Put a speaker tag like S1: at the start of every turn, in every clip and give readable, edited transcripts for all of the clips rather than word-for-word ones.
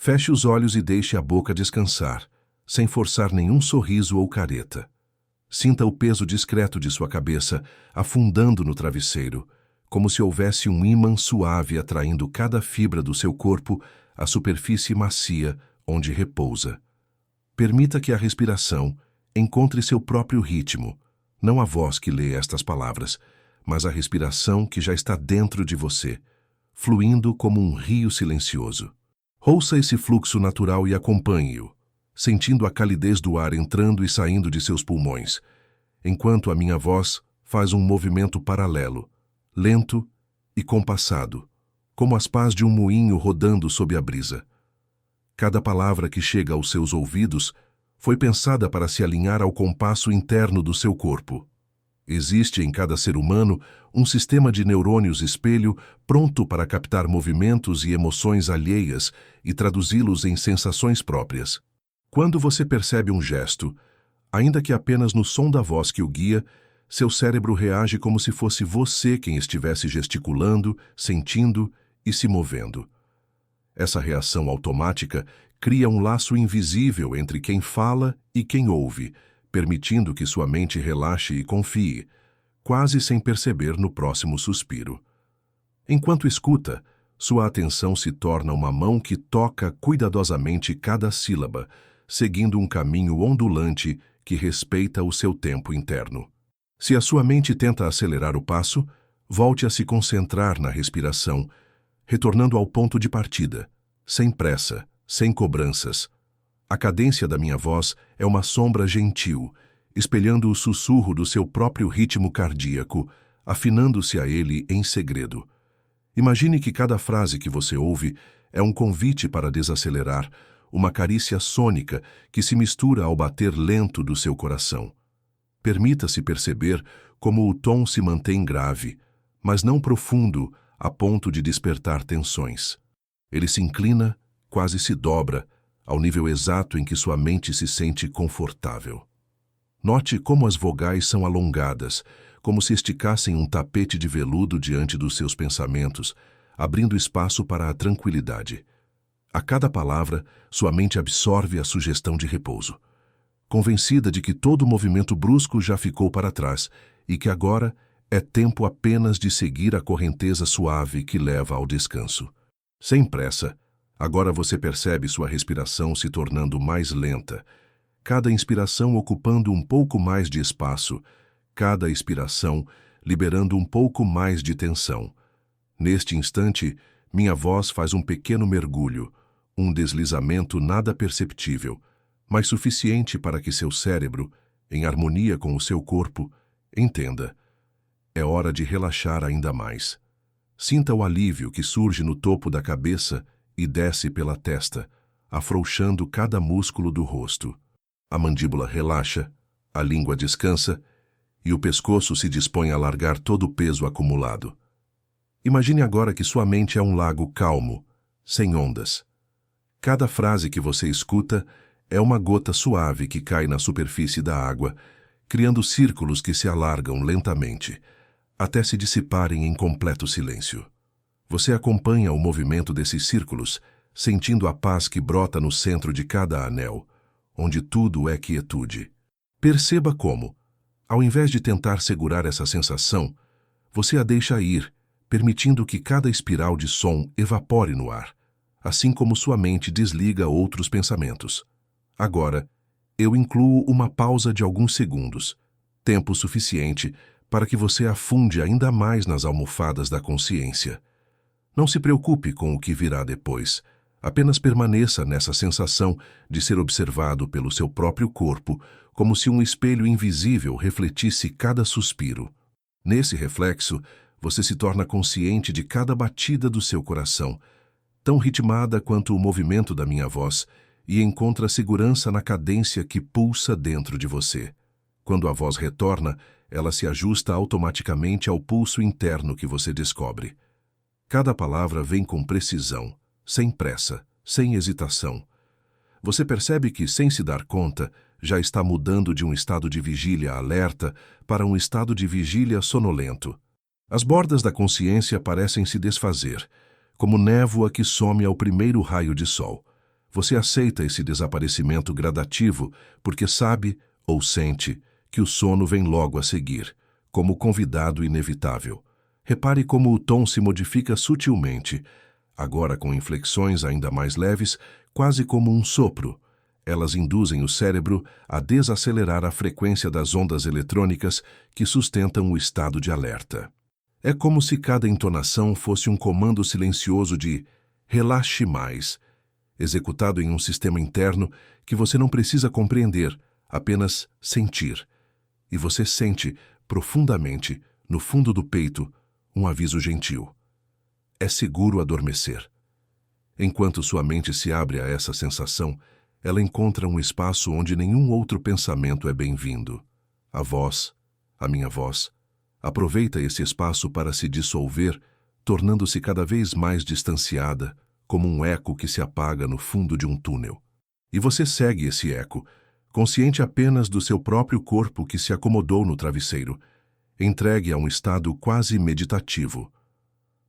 S1: Feche os olhos e deixe a boca descansar, sem forçar nenhum sorriso ou careta. Sinta o peso discreto de sua cabeça afundando no travesseiro, como se houvesse um ímã suave atraindo cada fibra do seu corpo à superfície macia onde repousa. Permita que a respiração encontre seu próprio ritmo, não a voz que lê estas palavras, mas a respiração que já está dentro de você, fluindo como um rio silencioso. Ouça esse fluxo natural e acompanhe-o, sentindo a calidez do ar entrando e saindo de seus pulmões, enquanto a minha voz faz um movimento paralelo, lento e compassado, como as pás de um moinho rodando sob a brisa. Cada palavra que chega aos seus ouvidos foi pensada para se alinhar ao compasso interno do seu corpo. Existe em cada ser humano um sistema de neurônios espelho pronto para captar movimentos e emoções alheias e traduzi-los em sensações próprias. Quando você percebe um gesto, ainda que apenas no som da voz que o guia, seu cérebro reage como se fosse você quem estivesse gesticulando, sentindo e se movendo. Essa reação automática cria um laço invisível entre quem fala e quem ouve, permitindo que sua mente relaxe e confie, quase sem perceber no próximo suspiro. Enquanto escuta, sua atenção se torna uma mão que toca cuidadosamente cada sílaba, seguindo um caminho ondulante que respeita o seu tempo interno. Se a sua mente tenta acelerar o passo, volte a se concentrar na respiração, retornando ao ponto de partida, sem pressa, sem cobranças. A cadência da minha voz é uma sombra gentil, espelhando o sussurro do seu próprio ritmo cardíaco, afinando-se a ele em segredo. Imagine que cada frase que você ouve é um convite para desacelerar, uma carícia sônica que se mistura ao bater lento do seu coração. Permita-se perceber como o tom se mantém grave, mas não profundo a ponto de despertar tensões. Ele se inclina, quase se dobra, ao nível exato em que sua mente se sente confortável. Note como as vogais são alongadas, como se esticassem um tapete de veludo diante dos seus pensamentos, abrindo espaço para a tranquilidade. A cada palavra, sua mente absorve a sugestão de repouso, convencida de que todo movimento brusco já ficou para trás e que agora é tempo apenas de seguir a correnteza suave que leva ao descanso. Sem pressa, agora você percebe sua respiração se tornando mais lenta, cada inspiração ocupando um pouco mais de espaço, cada expiração liberando um pouco mais de tensão. Neste instante, minha voz faz um pequeno mergulho, um deslizamento nada perceptível, mas suficiente para que seu cérebro, em harmonia com o seu corpo, entenda. É hora de relaxar ainda mais. Sinta o alívio que surge no topo da cabeça e desce pela testa, afrouxando cada músculo do rosto. A mandíbula relaxa, a língua descansa e o pescoço se dispõe a largar todo o peso acumulado. Imagine agora que sua mente é um lago calmo, sem ondas. Cada frase que você escuta é uma gota suave que cai na superfície da água, criando círculos que se alargam lentamente, até se dissiparem em completo silêncio. Você acompanha o movimento desses círculos, sentindo a paz que brota no centro de cada anel, onde tudo é quietude. Perceba como, ao invés de tentar segurar essa sensação, você a deixa ir, permitindo que cada espiral de som evapore no ar, assim como sua mente desliga outros pensamentos. Agora, eu incluo uma pausa de alguns segundos, tempo suficiente para que você afunde ainda mais nas almofadas da consciência. Não se preocupe com o que virá depois, apenas permaneça nessa sensação de ser observado pelo seu próprio corpo, como se um espelho invisível refletisse cada suspiro. Nesse reflexo, você se torna consciente de cada batida do seu coração, tão ritmada quanto o movimento da minha voz, e encontra segurança na cadência que pulsa dentro de você. Quando a voz retorna, ela se ajusta automaticamente ao pulso interno que você descobre. Cada palavra vem com precisão, sem pressa, sem hesitação. Você percebe que, sem se dar conta, já está mudando de um estado de vigília alerta para um estado de vigília sonolento. As bordas da consciência parecem se desfazer, como névoa que some ao primeiro raio de sol. Você aceita esse desaparecimento gradativo porque sabe ou sente que o sono vem logo a seguir, como convidado inevitável. Repare como o tom se modifica sutilmente, agora com inflexões ainda mais leves, quase como um sopro. Elas induzem o cérebro a desacelerar a frequência das ondas eletrônicas que sustentam o estado de alerta. É como se cada entonação fosse um comando silencioso de "relaxe mais", executado em um sistema interno que você não precisa compreender, apenas sentir. E você sente, profundamente, no fundo do peito, um aviso gentil. É seguro adormecer. Enquanto sua mente se abre a essa sensação, ela encontra um espaço onde nenhum outro pensamento é bem-vindo. A voz, a minha voz, aproveita esse espaço para se dissolver, tornando-se cada vez mais distanciada, como um eco que se apaga no fundo de um túnel. E você segue esse eco, consciente apenas do seu próprio corpo que se acomodou no travesseiro, entregue a um estado quase meditativo.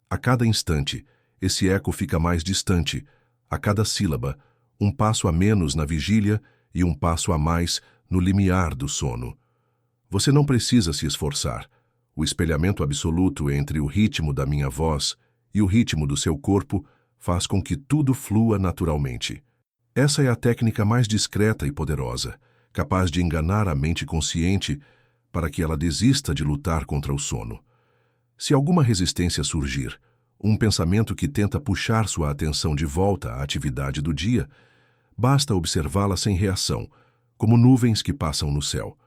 S1: A cada instante, esse eco fica mais distante, a cada sílaba, um passo a menos na vigília e um passo a mais no limiar do sono. Você não precisa se esforçar. O espelhamento absoluto entre o ritmo da minha voz e o ritmo do seu corpo faz com que tudo flua naturalmente. Essa é a técnica mais discreta e poderosa, capaz de enganar a mente consciente para que ela desista de lutar contra o sono. Se alguma resistência surgir, um pensamento que tenta puxar sua atenção de volta à atividade do dia, basta observá-la sem reação, como nuvens que passam no céu.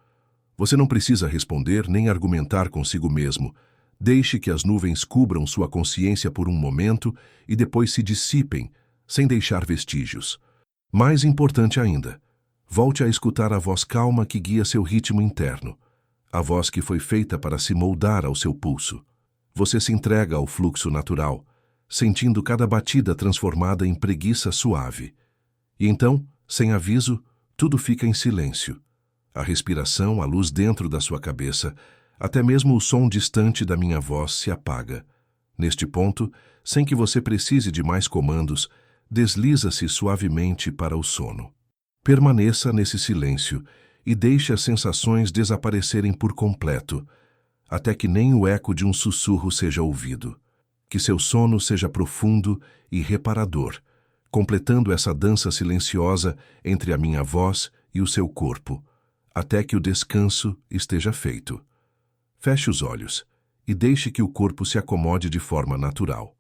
S1: Você não precisa responder nem argumentar consigo mesmo. Deixe que as nuvens cubram sua consciência por um momento e depois se dissipem, sem deixar vestígios. Mais importante ainda, volte a escutar a voz calma que guia seu ritmo interno, a voz que foi feita para se moldar ao seu pulso. Você se entrega ao fluxo natural, sentindo cada batida transformada em preguiça suave. E então, sem aviso, tudo fica em silêncio. A respiração, a luz dentro da sua cabeça, até mesmo o som distante da minha voz se apaga. Neste ponto, sem que você precise de mais comandos, desliza-se suavemente para o sono. Permaneça nesse silêncio e deixe as sensações desaparecerem por completo, até que nem o eco de um sussurro seja ouvido. Que seu sono seja profundo e reparador, completando essa dança silenciosa entre a minha voz e o seu corpo, até que o descanso esteja feito. Feche os olhos e deixe que o corpo se acomode de forma natural.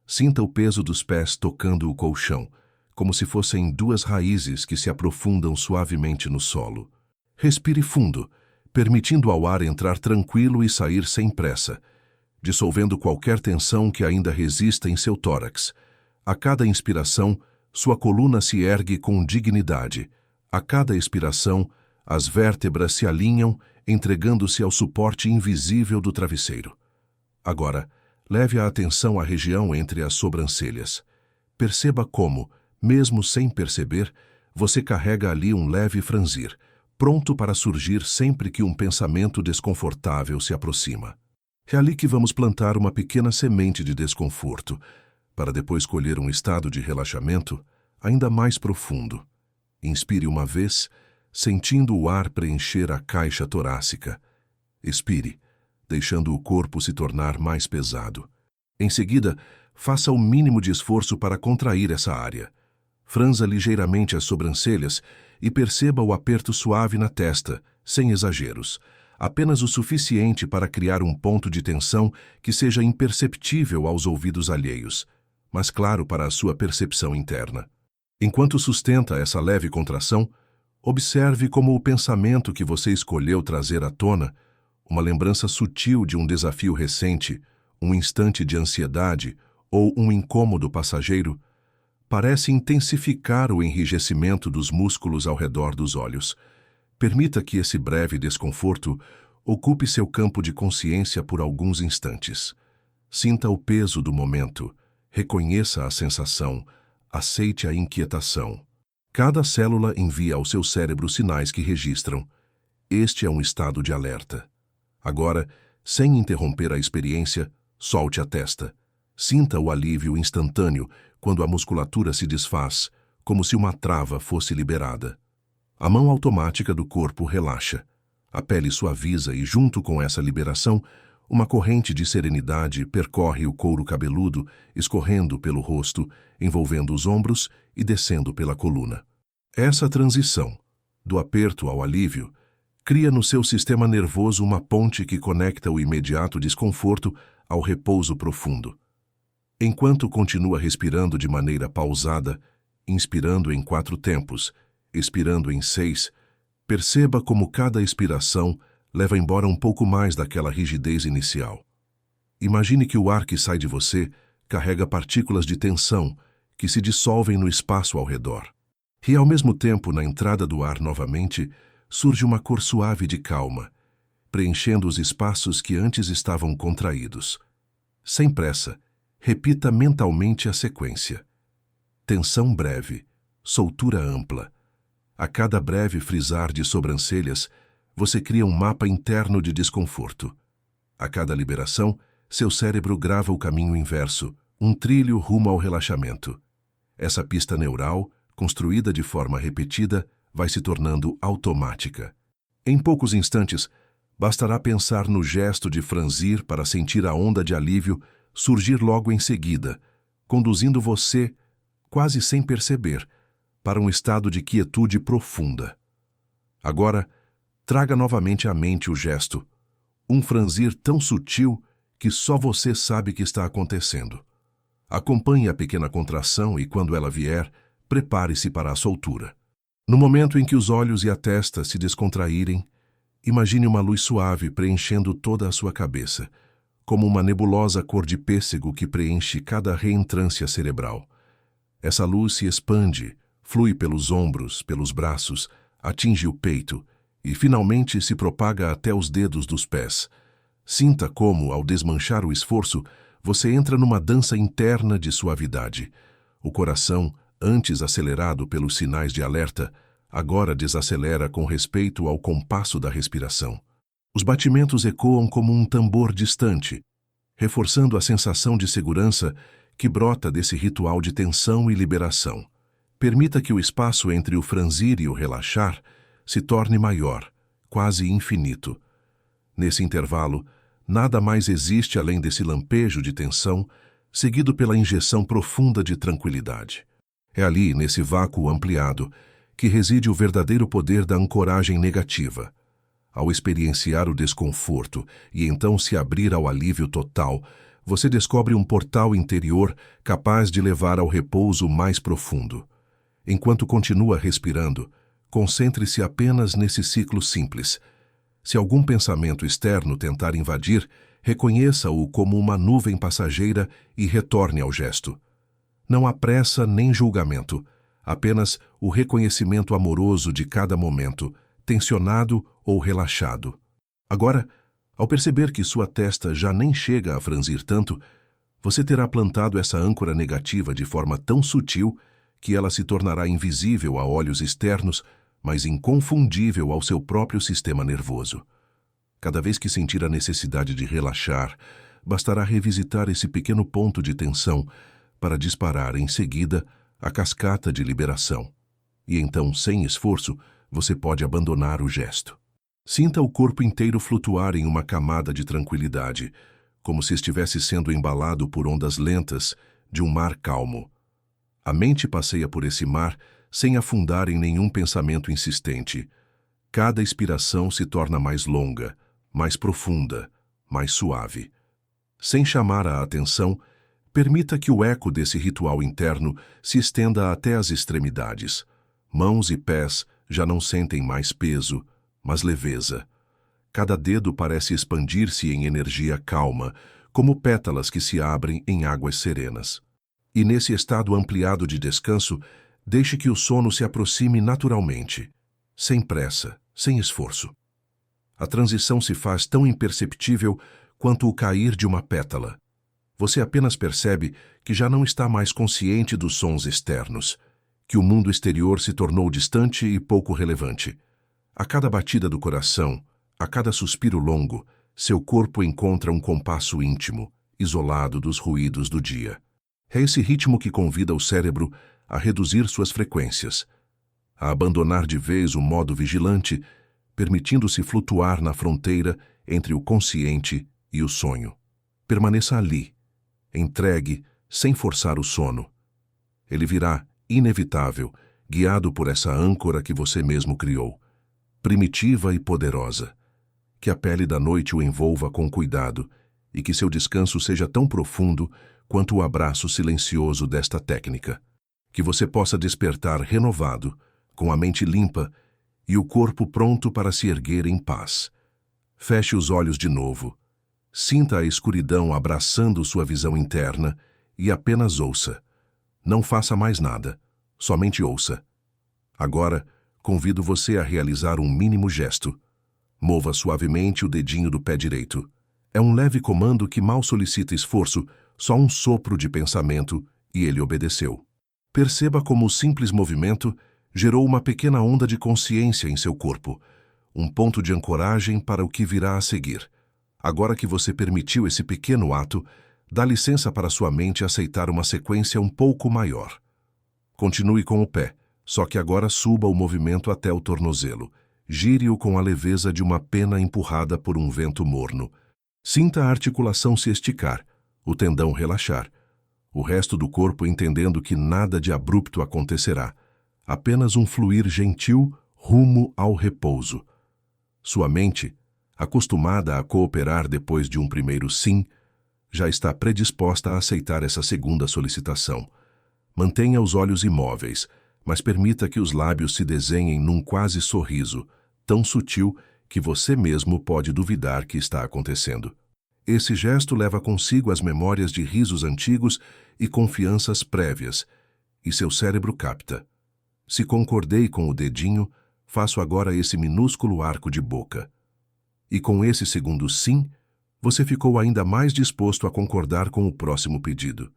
S1: Sinta o peso dos pés tocando o colchão, como se fossem duas raízes que se aprofundam suavemente no solo. Respire fundo, permitindo ao ar entrar tranquilo e sair sem pressa, dissolvendo qualquer tensão que ainda resista em seu tórax. A cada inspiração, sua coluna se ergue com dignidade. A cada expiração, as vértebras se alinham, entregando-se ao suporte invisível do travesseiro. Agora, leve a atenção à região entre as sobrancelhas. Perceba como, mesmo sem perceber, você carrega ali um leve franzir, pronto para surgir sempre que um pensamento desconfortável se aproxima. É ali que vamos plantar uma pequena semente de desconforto, para depois colher um estado de relaxamento ainda mais profundo. Inspire uma vez, sentindo o ar preencher a caixa torácica. Expire, deixando o corpo se tornar mais pesado. Em seguida, faça o mínimo de esforço para contrair essa área. Franza ligeiramente as sobrancelhas e perceba o aperto suave na testa, sem exageros, apenas o suficiente para criar um ponto de tensão que seja imperceptível aos ouvidos alheios, mas claro para a sua percepção interna. Enquanto sustenta essa leve contração, observe como o pensamento que você escolheu trazer à tona, uma lembrança sutil de um desafio recente, um instante de ansiedade ou um incômodo passageiro, parece intensificar o enrijecimento dos músculos ao redor dos olhos. Permita que esse breve desconforto ocupe seu campo de consciência por alguns instantes. Sinta o peso do momento, reconheça a sensação, aceite a inquietação. Cada célula envia ao seu cérebro sinais que registram. Este é um estado de alerta. Agora, sem interromper a experiência, solte a testa. Sinta o alívio instantâneo quando a musculatura se desfaz, como se uma trava fosse liberada. A mão automática do corpo relaxa. A pele suaviza e, junto com essa liberação, uma corrente de serenidade percorre o couro cabeludo, escorrendo pelo rosto, envolvendo os ombros e descendo pela coluna. Essa transição, do aperto ao alívio, cria no seu sistema nervoso uma ponte que conecta o imediato desconforto ao repouso profundo. Enquanto continua respirando de maneira pausada, inspirando em 4 tempos, expirando em 6, perceba como cada expiração leva embora um pouco mais daquela rigidez inicial. Imagine que o ar que sai de você carrega partículas de tensão que se dissolvem no espaço ao redor. E, ao mesmo tempo, na entrada do ar novamente, surge uma cor suave de calma, preenchendo os espaços que antes estavam contraídos. Sem pressa, repita mentalmente a sequência. Tensão breve, soltura ampla. A cada breve frisar de sobrancelhas, você cria um mapa interno de desconforto. A cada liberação, seu cérebro grava o caminho inverso, um trilho rumo ao relaxamento. Essa pista neural, construída de forma repetida, vai se tornando automática. Em poucos instantes, bastará pensar no gesto de franzir para sentir a onda de alívio surgir logo em seguida, conduzindo você, quase sem perceber, para um estado de quietude profunda. Agora, traga novamente à mente o gesto, um franzir tão sutil que só você sabe que está acontecendo. Acompanhe a pequena contração e, quando ela vier, prepare-se para a soltura. No momento em que os olhos e a testa se descontraírem, imagine uma luz suave preenchendo toda a sua cabeça, como uma nebulosa cor de pêssego que preenche cada reentrância cerebral. Essa luz se expande, flui pelos ombros, pelos braços, atinge o peito e finalmente se propaga até os dedos dos pés. Sinta como, ao desmanchar o esforço, você entra numa dança interna de suavidade. O coração, antes acelerado pelos sinais de alerta, agora desacelera com respeito ao compasso da respiração. Os batimentos ecoam como um tambor distante, reforçando a sensação de segurança que brota desse ritual de tensão e liberação. Permita que o espaço entre o franzir e o relaxar se torne maior, quase infinito. Nesse intervalo, nada mais existe além desse lampejo de tensão, seguido pela injeção profunda de tranquilidade. É ali, nesse vácuo ampliado, que reside o verdadeiro poder da ancoragem negativa. Ao experienciar o desconforto e então se abrir ao alívio total, você descobre um portal interior capaz de levar ao repouso mais profundo. Enquanto continua respirando, concentre-se apenas nesse ciclo simples. Se algum pensamento externo tentar invadir, reconheça-o como uma nuvem passageira e retorne ao gesto. Não há pressa nem julgamento, apenas o reconhecimento amoroso de cada momento, tensionado ou relaxado. Agora, ao perceber que sua testa já nem chega a franzir tanto, você terá plantado essa âncora negativa de forma tão sutil que ela se tornará invisível a olhos externos, mas inconfundível ao seu próprio sistema nervoso. Cada vez que sentir a necessidade de relaxar, bastará revisitar esse pequeno ponto de tensão para disparar em seguida a cascata de liberação. E então, sem esforço, você pode abandonar o gesto. Sinta o corpo inteiro flutuar em uma camada de tranquilidade, como se estivesse sendo embalado por ondas lentas de um mar calmo. A mente passeia por esse mar sem afundar em nenhum pensamento insistente. Cada expiração se torna mais longa, mais profunda, mais suave. Sem chamar a atenção, permita que o eco desse ritual interno se estenda até as extremidades. Mãos e pés já não sentem mais peso, mas leveza. Cada dedo parece expandir-se em energia calma, como pétalas que se abrem em águas serenas. E nesse estado ampliado de descanso, deixe que o sono se aproxime naturalmente, sem pressa, sem esforço. A transição se faz tão imperceptível quanto o cair de uma pétala. Você apenas percebe que já não está mais consciente dos sons externos, que o mundo exterior se tornou distante e pouco relevante. A cada batida do coração, a cada suspiro longo, seu corpo encontra um compasso íntimo, isolado dos ruídos do dia. É esse ritmo que convida o cérebro a reduzir suas frequências, a abandonar de vez o modo vigilante, permitindo-se flutuar na fronteira entre o consciente e o sonho. Permaneça ali, entregue, sem forçar o sono. Ele virá, inevitável, guiado por essa âncora que você mesmo criou, primitiva e poderosa. Que a pele da noite o envolva com cuidado e que seu descanso seja tão profundo quanto o abraço silencioso desta técnica. Que você possa despertar renovado, com a mente limpa e o corpo pronto para se erguer em paz. Feche os olhos de novo. Sinta a escuridão abraçando sua visão interna e apenas ouça. Não faça mais nada, somente ouça. Agora, convido você a realizar um mínimo gesto. Mova suavemente o dedinho do pé direito. É um leve comando que mal solicita esforço, só um sopro de pensamento, e ele obedeceu. Perceba como o simples movimento gerou uma pequena onda de consciência em seu corpo, um ponto de ancoragem para o que virá a seguir. Agora que você permitiu esse pequeno ato, dá licença para sua mente aceitar uma sequência um pouco maior. Continue com o pé, só que agora suba o movimento até o tornozelo. Gire-o com a leveza de uma pena empurrada por um vento morno. Sinta a articulação se esticar, o tendão relaxar. O resto do corpo entendendo que nada de abrupto acontecerá. Apenas um fluir gentil rumo ao repouso. Sua mente, acostumada a cooperar depois de um primeiro sim, já está predisposta a aceitar essa segunda solicitação. Mantenha os olhos imóveis, mas permita que os lábios se desenhem num quase sorriso, tão sutil que você mesmo pode duvidar que está acontecendo. Esse gesto leva consigo as memórias de risos antigos e confianças prévias, e seu cérebro capta. Se concordei com o dedinho, faço agora esse minúsculo arco de boca. E com esse segundo sim, você ficou ainda mais disposto a concordar com o próximo pedido.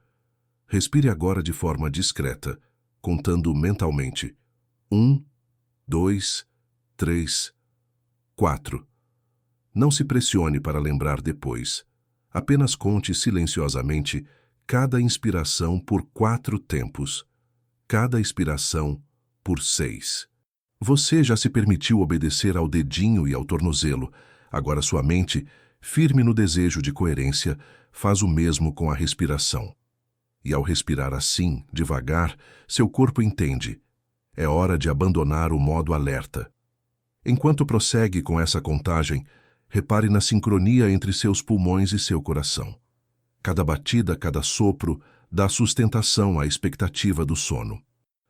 S1: Respire agora de forma discreta, contando mentalmente. 1, 2, 3, 4. Não se pressione para lembrar depois. Apenas conte silenciosamente cada inspiração por 4 tempos. Cada expiração por 6. Você já se permitiu obedecer ao dedinho e ao tornozelo. Agora sua mente, firme no desejo de coerência, faz o mesmo com a respiração. E ao respirar assim, devagar, seu corpo entende. É hora de abandonar o modo alerta. Enquanto prossegue com essa contagem, repare na sincronia entre seus pulmões e seu coração. Cada batida, cada sopro, dá sustentação à expectativa do sono.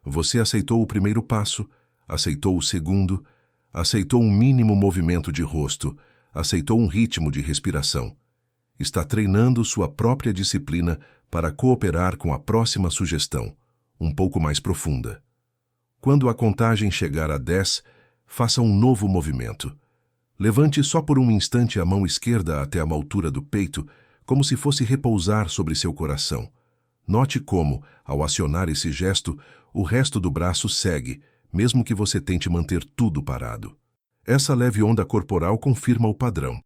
S1: Você aceitou o primeiro passo, aceitou o segundo, aceitou um mínimo movimento de rosto, aceitou um ritmo de respiração. Está treinando sua própria disciplina para cooperar com a próxima sugestão, um pouco mais profunda. Quando a contagem chegar a 10, faça um novo movimento. Levante só por um instante a mão esquerda até a altura do peito, como se fosse repousar sobre seu coração. Note como, ao acionar esse gesto, o resto do braço segue, mesmo que você tente manter tudo parado. Essa leve onda corporal confirma o padrão.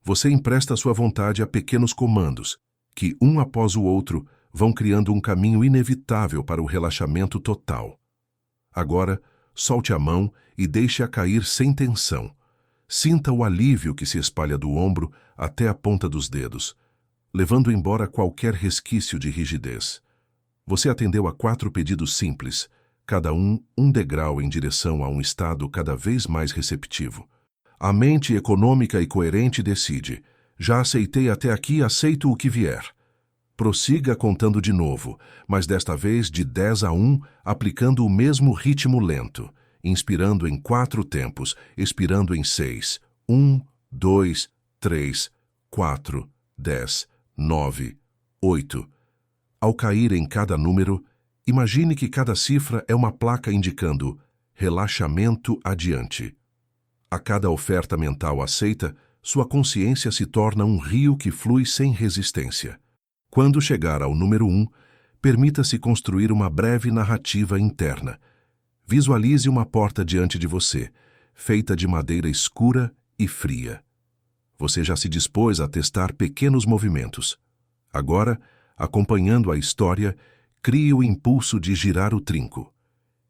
S1: Você empresta sua vontade a pequenos comandos, que, um após o outro, vão criando um caminho inevitável para o relaxamento total. Agora, solte a mão e deixe-a cair sem tensão. Sinta o alívio que se espalha do ombro até a ponta dos dedos, levando embora qualquer resquício de rigidez. Você atendeu a 4 pedidos simples, cada um degrau em direção a um estado cada vez mais receptivo. A mente econômica e coerente decide. Já aceitei até aqui, aceito o que vier. Prossiga contando de novo, mas desta vez de 10 a 1, aplicando o mesmo ritmo lento, inspirando em 4 tempos, expirando em 6. 1, 2, 3, 4, 10, 9, 8. Ao cair em cada número, imagine que cada cifra é uma placa indicando relaxamento adiante. A cada oferta mental aceita, sua consciência se torna um rio que flui sem resistência. Quando chegar ao número 1, permita-se construir uma breve narrativa interna. Visualize uma porta diante de você, feita de madeira escura e fria. Você já se dispôs a testar pequenos movimentos. Agora, acompanhando a história, Crie o impulso de girar o trinco.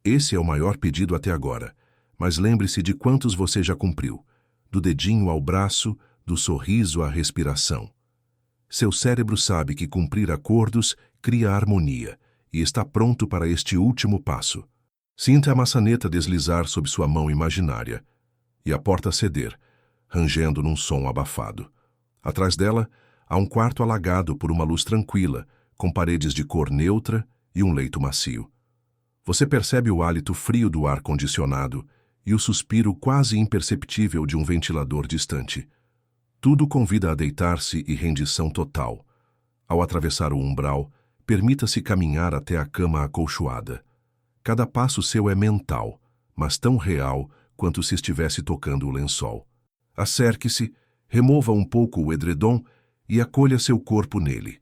S1: Esse é o maior pedido até agora, mas lembre-se de quantos você já cumpriu, do dedinho ao braço, do sorriso à respiração. Seu cérebro sabe que cumprir acordos cria harmonia e está pronto para este último passo. Sinta a maçaneta deslizar sob sua mão imaginária e a porta ceder, rangendo num som abafado. Atrás dela, há um quarto alagado por uma luz tranquila, com paredes de cor neutra e um leito macio. Você percebe o hálito frio do ar-condicionado e o suspiro quase imperceptível de um ventilador distante. Tudo convida a deitar-se e rendição total. Ao atravessar o umbral, permita-se caminhar até a cama acolchoada. Cada passo seu é mental, mas tão real quanto se estivesse tocando o lençol. Acerque-se, remova um pouco o edredom e acolha seu corpo nele.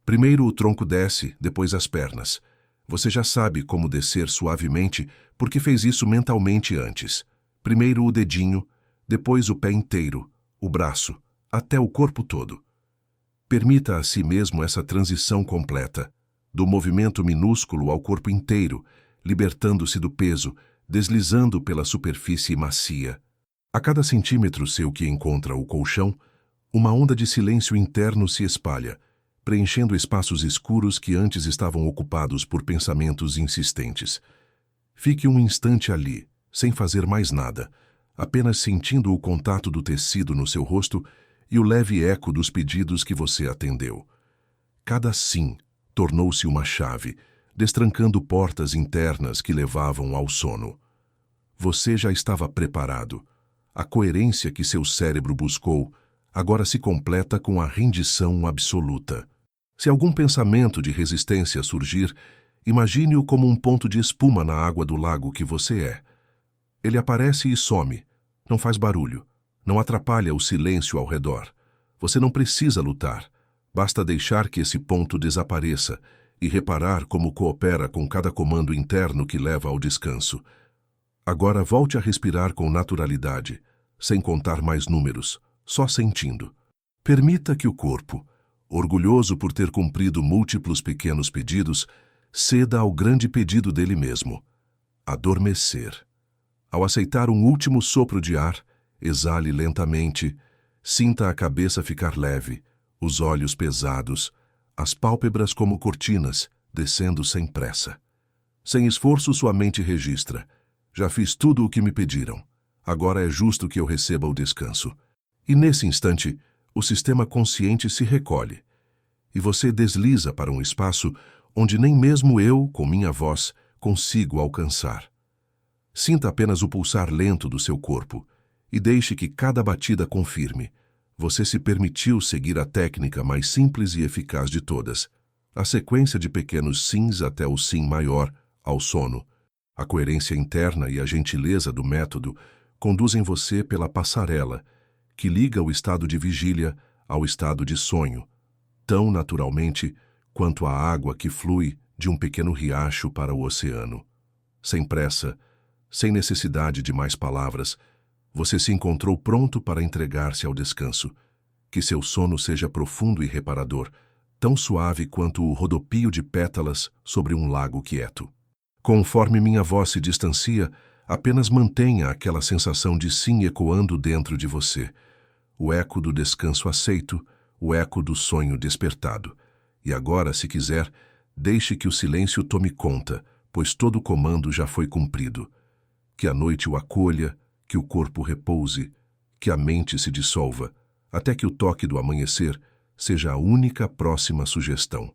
S1: Primeiro o tronco desce, depois as pernas. Você já sabe como descer suavemente porque fez isso mentalmente antes. Primeiro o dedinho, depois o pé inteiro, o braço, até o corpo todo. Permita a si mesmo essa transição completa, do movimento minúsculo ao corpo inteiro, libertando-se do peso, deslizando pela superfície macia. A cada centímetro seu que encontra o colchão, uma onda de silêncio interno se espalha, preenchendo espaços escuros que antes estavam ocupados por pensamentos insistentes. Fique um instante ali, sem fazer mais nada, apenas sentindo o contato do tecido no seu rosto e o leve eco dos pedidos que você atendeu. Cada sim tornou-se uma chave, destrancando portas internas que levavam ao sono. Você já estava preparado. A coerência que seu cérebro buscou agora se completa com a rendição absoluta. Se algum pensamento de resistência surgir, imagine-o como um ponto de espuma na água do lago que você é. Ele aparece e some, não faz barulho, não atrapalha o silêncio ao redor. Você não precisa lutar, basta deixar que esse ponto desapareça e reparar como coopera com cada comando interno que leva ao descanso. Agora volte a respirar com naturalidade, sem contar mais números, só sentindo. Permita que o corpo, orgulhoso por ter cumprido múltiplos pequenos pedidos, ceda ao grande pedido dele mesmo: adormecer. Ao aceitar um último sopro de ar, exale lentamente, sinta a cabeça ficar leve, os olhos pesados, as pálpebras como cortinas, descendo sem pressa. Sem esforço, sua mente registra: já fiz tudo o que me pediram. Agora é justo que eu receba o descanso. E nesse instante, o sistema consciente se recolhe, e você desliza para um espaço onde nem mesmo eu, com minha voz, consigo alcançar. Sinta apenas o pulsar lento do seu corpo e deixe que cada batida confirme: você se permitiu seguir a técnica mais simples e eficaz de todas, a sequência de pequenos sims até o sim maior, ao sono. A coerência interna e a gentileza do método conduzem você pela passarela que liga o estado de vigília ao estado de sonho, tão naturalmente quanto a água que flui de um pequeno riacho para o oceano. Sem pressa, sem necessidade de mais palavras, você se encontrou pronto para entregar-se ao descanso. Que seu sono seja profundo e reparador, tão suave quanto o rodopio de pétalas sobre um lago quieto. Conforme minha voz se distancia, apenas mantenha aquela sensação de sim ecoando dentro de você. O eco do descanso aceito, o eco do sonho despertado. E agora, se quiser, deixe que o silêncio tome conta, pois todo o comando já foi cumprido. Que a noite o acolha, que o corpo repouse, que a mente se dissolva, até que o toque do amanhecer seja a única próxima sugestão.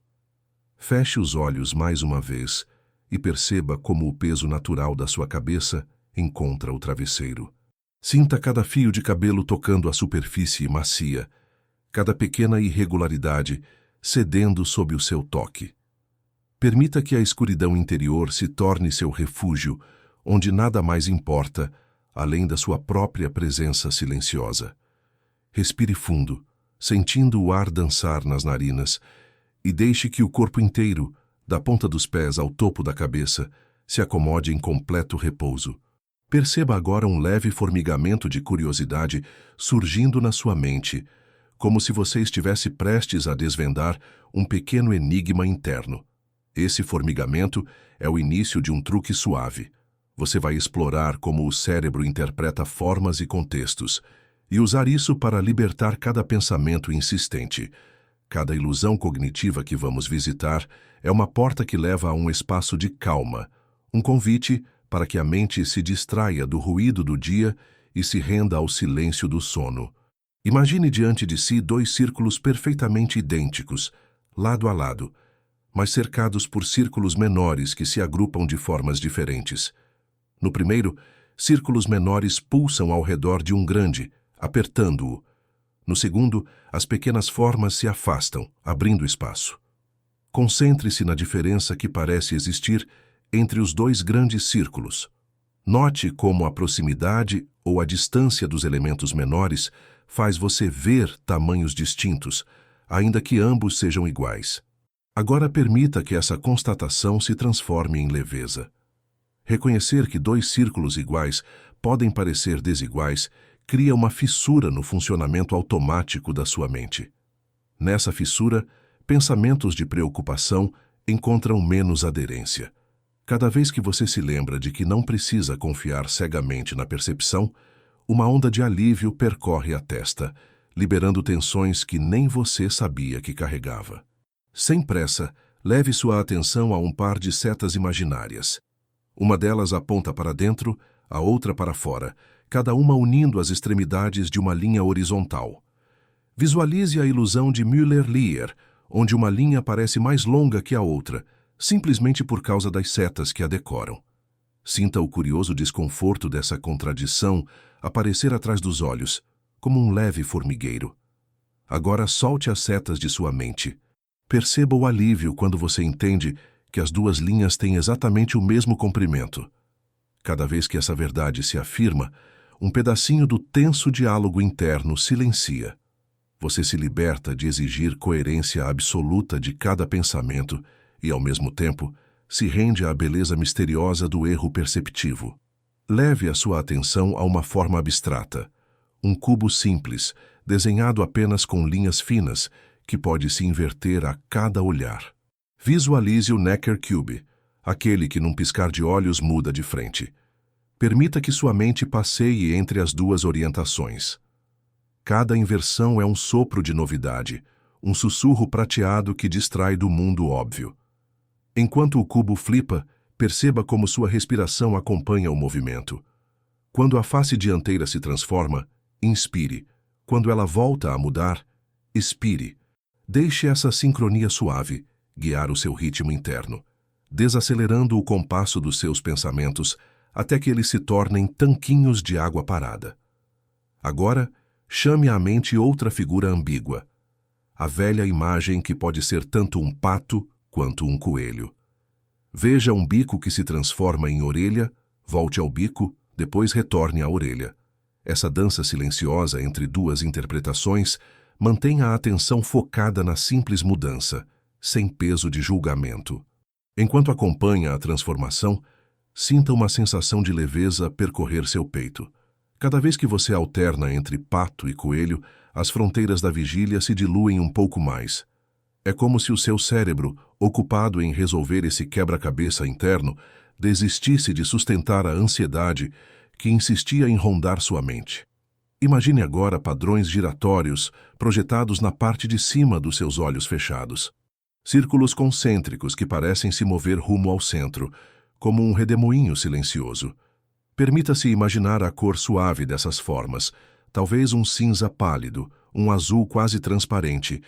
S1: Feche os olhos mais uma vez e perceba como o peso natural da sua cabeça encontra o travesseiro. Sinta cada fio de cabelo tocando a superfície macia, cada pequena irregularidade cedendo sob o seu toque. Permita que a escuridão interior se torne seu refúgio, onde nada mais importa, além da sua própria presença silenciosa. Respire fundo, sentindo o ar dançar nas narinas, e deixe que o corpo inteiro, da ponta dos pés ao topo da cabeça, se acomode em completo repouso. Perceba agora um leve formigamento de curiosidade surgindo na sua mente, como se você estivesse prestes a desvendar um pequeno enigma interno. Esse formigamento é o início de um truque suave. Você vai explorar como o cérebro interpreta formas e contextos, e usar isso para libertar cada pensamento insistente. Cada ilusão cognitiva que vamos visitar é uma porta que leva a um espaço de calma, um convite para que a mente se distraia do ruído do dia e se renda ao silêncio do sono. Imagine diante de si dois círculos perfeitamente idênticos, lado a lado, mas cercados por círculos menores que se agrupam de formas diferentes. No primeiro, círculos menores pulsam ao redor de um grande, apertando-o. No segundo, as pequenas formas se afastam, abrindo espaço. Concentre-se na diferença que parece existir entre os dois grandes círculos. Note como a proximidade ou a distância dos elementos menores faz você ver tamanhos distintos, ainda que ambos sejam iguais. Agora permita que essa constatação se transforme em leveza. Reconhecer que dois círculos iguais podem parecer desiguais cria uma fissura no funcionamento automático da sua mente. Nessa fissura, pensamentos de preocupação encontram menos aderência. Cada vez que você se lembra de que não precisa confiar cegamente na percepção, uma onda de alívio percorre a testa, liberando tensões que nem você sabia que carregava. Sem pressa, leve sua atenção a um par de setas imaginárias. Uma delas aponta para dentro, a outra para fora, cada uma unindo as extremidades de uma linha horizontal. Visualize a ilusão de Müller-Lyer, onde uma linha parece mais longa que a outra, simplesmente por causa das setas que a decoram. Sinta o curioso desconforto dessa contradição aparecer atrás dos olhos, como um leve formigueiro. Agora solte as setas de sua mente. Perceba o alívio quando você entende que as duas linhas têm exatamente o mesmo comprimento. Cada vez que essa verdade se afirma, um pedacinho do tenso diálogo interno silencia. Você se liberta de exigir coerência absoluta de cada pensamento e, ao mesmo tempo, se rende à beleza misteriosa do erro perceptivo. Leve a sua atenção a uma forma abstrata, um cubo simples, desenhado apenas com linhas finas, que pode se inverter a cada olhar. Visualize o Necker Cube, aquele que num piscar de olhos muda de frente. Permita que sua mente passeie entre as duas orientações. Cada inversão é um sopro de novidade, um sussurro prateado que distrai do mundo óbvio. Enquanto o cubo flipa, perceba como sua respiração acompanha o movimento. Quando a face dianteira se transforma, inspire. Quando ela volta a mudar, expire. Deixe essa sincronia suave guiar o seu ritmo interno, desacelerando o compasso dos seus pensamentos até que eles se tornem tanquinhos de água parada. Agora, chame à mente outra figura ambígua, a velha imagem que pode ser tanto um pato quanto um coelho. Veja um bico que se transforma em orelha, volte ao bico, depois retorne à orelha. Essa dança silenciosa entre duas interpretações mantenha a atenção focada na simples mudança, sem peso de julgamento. Enquanto acompanha a transformação, sinta uma sensação de leveza percorrer seu peito. Cada vez que você alterna entre pato e coelho, as fronteiras da vigília se diluem um pouco mais. É como se o seu cérebro, ocupado em resolver esse quebra-cabeça interno, desistisse de sustentar a ansiedade que insistia em rondar sua mente. Imagine agora padrões giratórios projetados na parte de cima dos seus olhos fechados. Círculos concêntricos que parecem se mover rumo ao centro, como um redemoinho silencioso. Permita-se imaginar a cor suave dessas formas, talvez um cinza pálido, um azul quase transparente,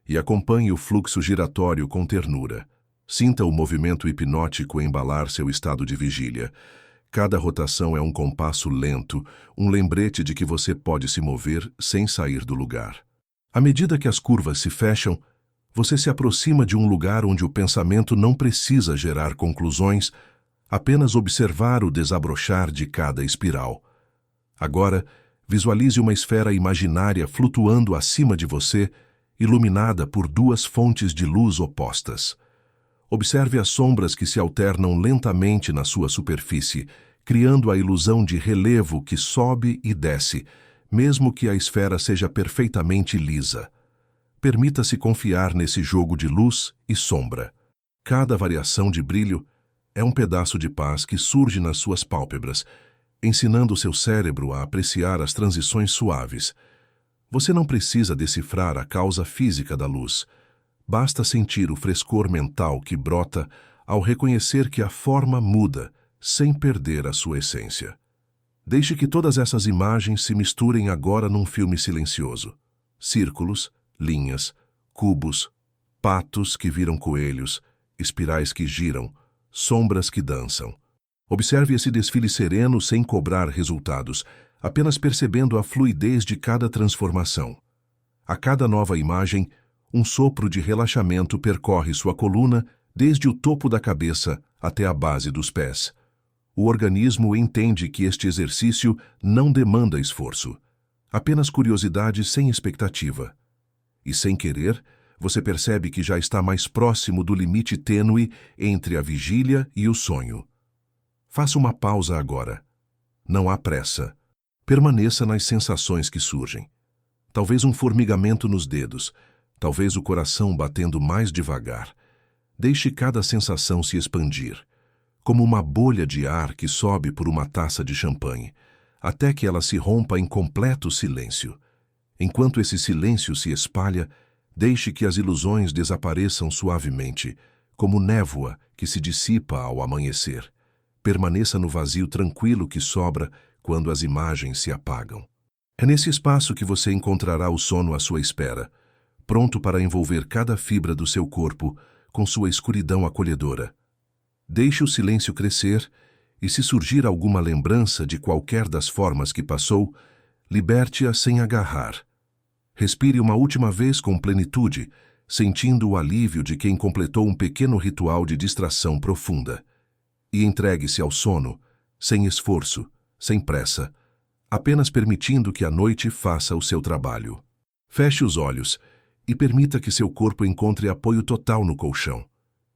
S1: e acompanhe o fluxo giratório com ternura. Sinta o movimento hipnótico embalar seu estado de vigília. Cada rotação é um compasso lento, um lembrete de que você pode se mover sem sair do lugar. À medida que as curvas se fecham, você se aproxima de um lugar onde o pensamento não precisa gerar conclusões, apenas observar o desabrochar de cada espiral. Agora, visualize uma esfera imaginária flutuando acima de você, iluminada por duas fontes de luz opostas. Observe as sombras que se alternam lentamente na sua superfície, criando a ilusão de relevo que sobe e desce, mesmo que a esfera seja perfeitamente lisa. Permita-se confiar nesse jogo de luz e sombra. Cada variação de brilho é um pedaço de paz que surge nas suas pálpebras, ensinando seu cérebro a apreciar as transições suaves. Você não precisa decifrar a causa física da luz. Basta sentir o frescor mental que brota ao reconhecer que a forma muda, sem perder a sua essência. Deixe que todas essas imagens se misturem agora num filme silencioso. Círculos, linhas, cubos, patos que viram coelhos, espirais que giram, sombras que dançam. Observe esse desfile sereno sem cobrar resultados, apenas percebendo a fluidez de cada transformação. A cada nova imagem, um sopro de relaxamento percorre sua coluna desde o topo da cabeça até a base dos pés. O organismo entende que este exercício não demanda esforço, apenas curiosidade sem expectativa. E sem querer, você percebe que já está mais próximo do limite tênue entre a vigília e o sonho. Faça uma pausa agora. Não há pressa. Permaneça nas sensações que surgem. Talvez um formigamento nos dedos, talvez o coração batendo mais devagar. Deixe cada sensação se expandir, como uma bolha de ar que sobe por uma taça de champanhe, até que ela se rompa em completo silêncio. Enquanto esse silêncio se espalha, deixe que as ilusões desapareçam suavemente, como névoa que se dissipa ao amanhecer. Permaneça no vazio tranquilo que sobra quando as imagens se apagam. É nesse espaço que você encontrará o sono à sua espera, pronto para envolver cada fibra do seu corpo com sua escuridão acolhedora. Deixe o silêncio crescer e, se surgir alguma lembrança de qualquer das formas que passou, liberte-a sem agarrar. Respire uma última vez com plenitude, sentindo o alívio de quem completou um pequeno ritual de distração profunda. E entregue-se ao sono, sem esforço, sem pressa, apenas permitindo que a noite faça o seu trabalho. Feche os olhos e permita que seu corpo encontre apoio total no colchão.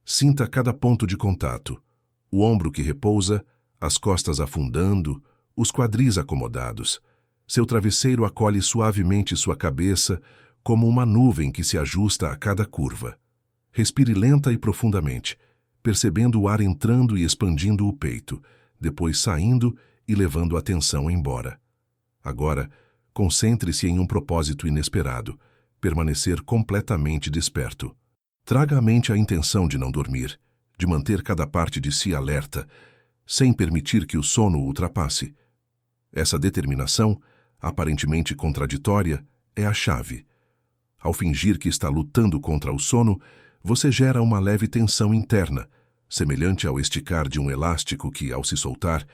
S1: Sinta cada ponto de contato, o ombro que repousa, as costas afundando, os quadris acomodados. Seu travesseiro acolhe suavemente sua cabeça, como uma nuvem que se ajusta a cada curva. Respire lenta e profundamente, percebendo o ar entrando e expandindo o peito, depois saindo e levando a tensão embora. Agora, concentre-se em um propósito inesperado, permanecer completamente desperto. Traga à mente a intenção de não dormir, de manter cada parte de si alerta, sem permitir que o sono o ultrapasse. Essa determinação, aparentemente contraditória, é a chave. Ao fingir que está lutando contra o sono, você gera uma leve tensão interna, semelhante ao esticar de um elástico que, ao se soltar,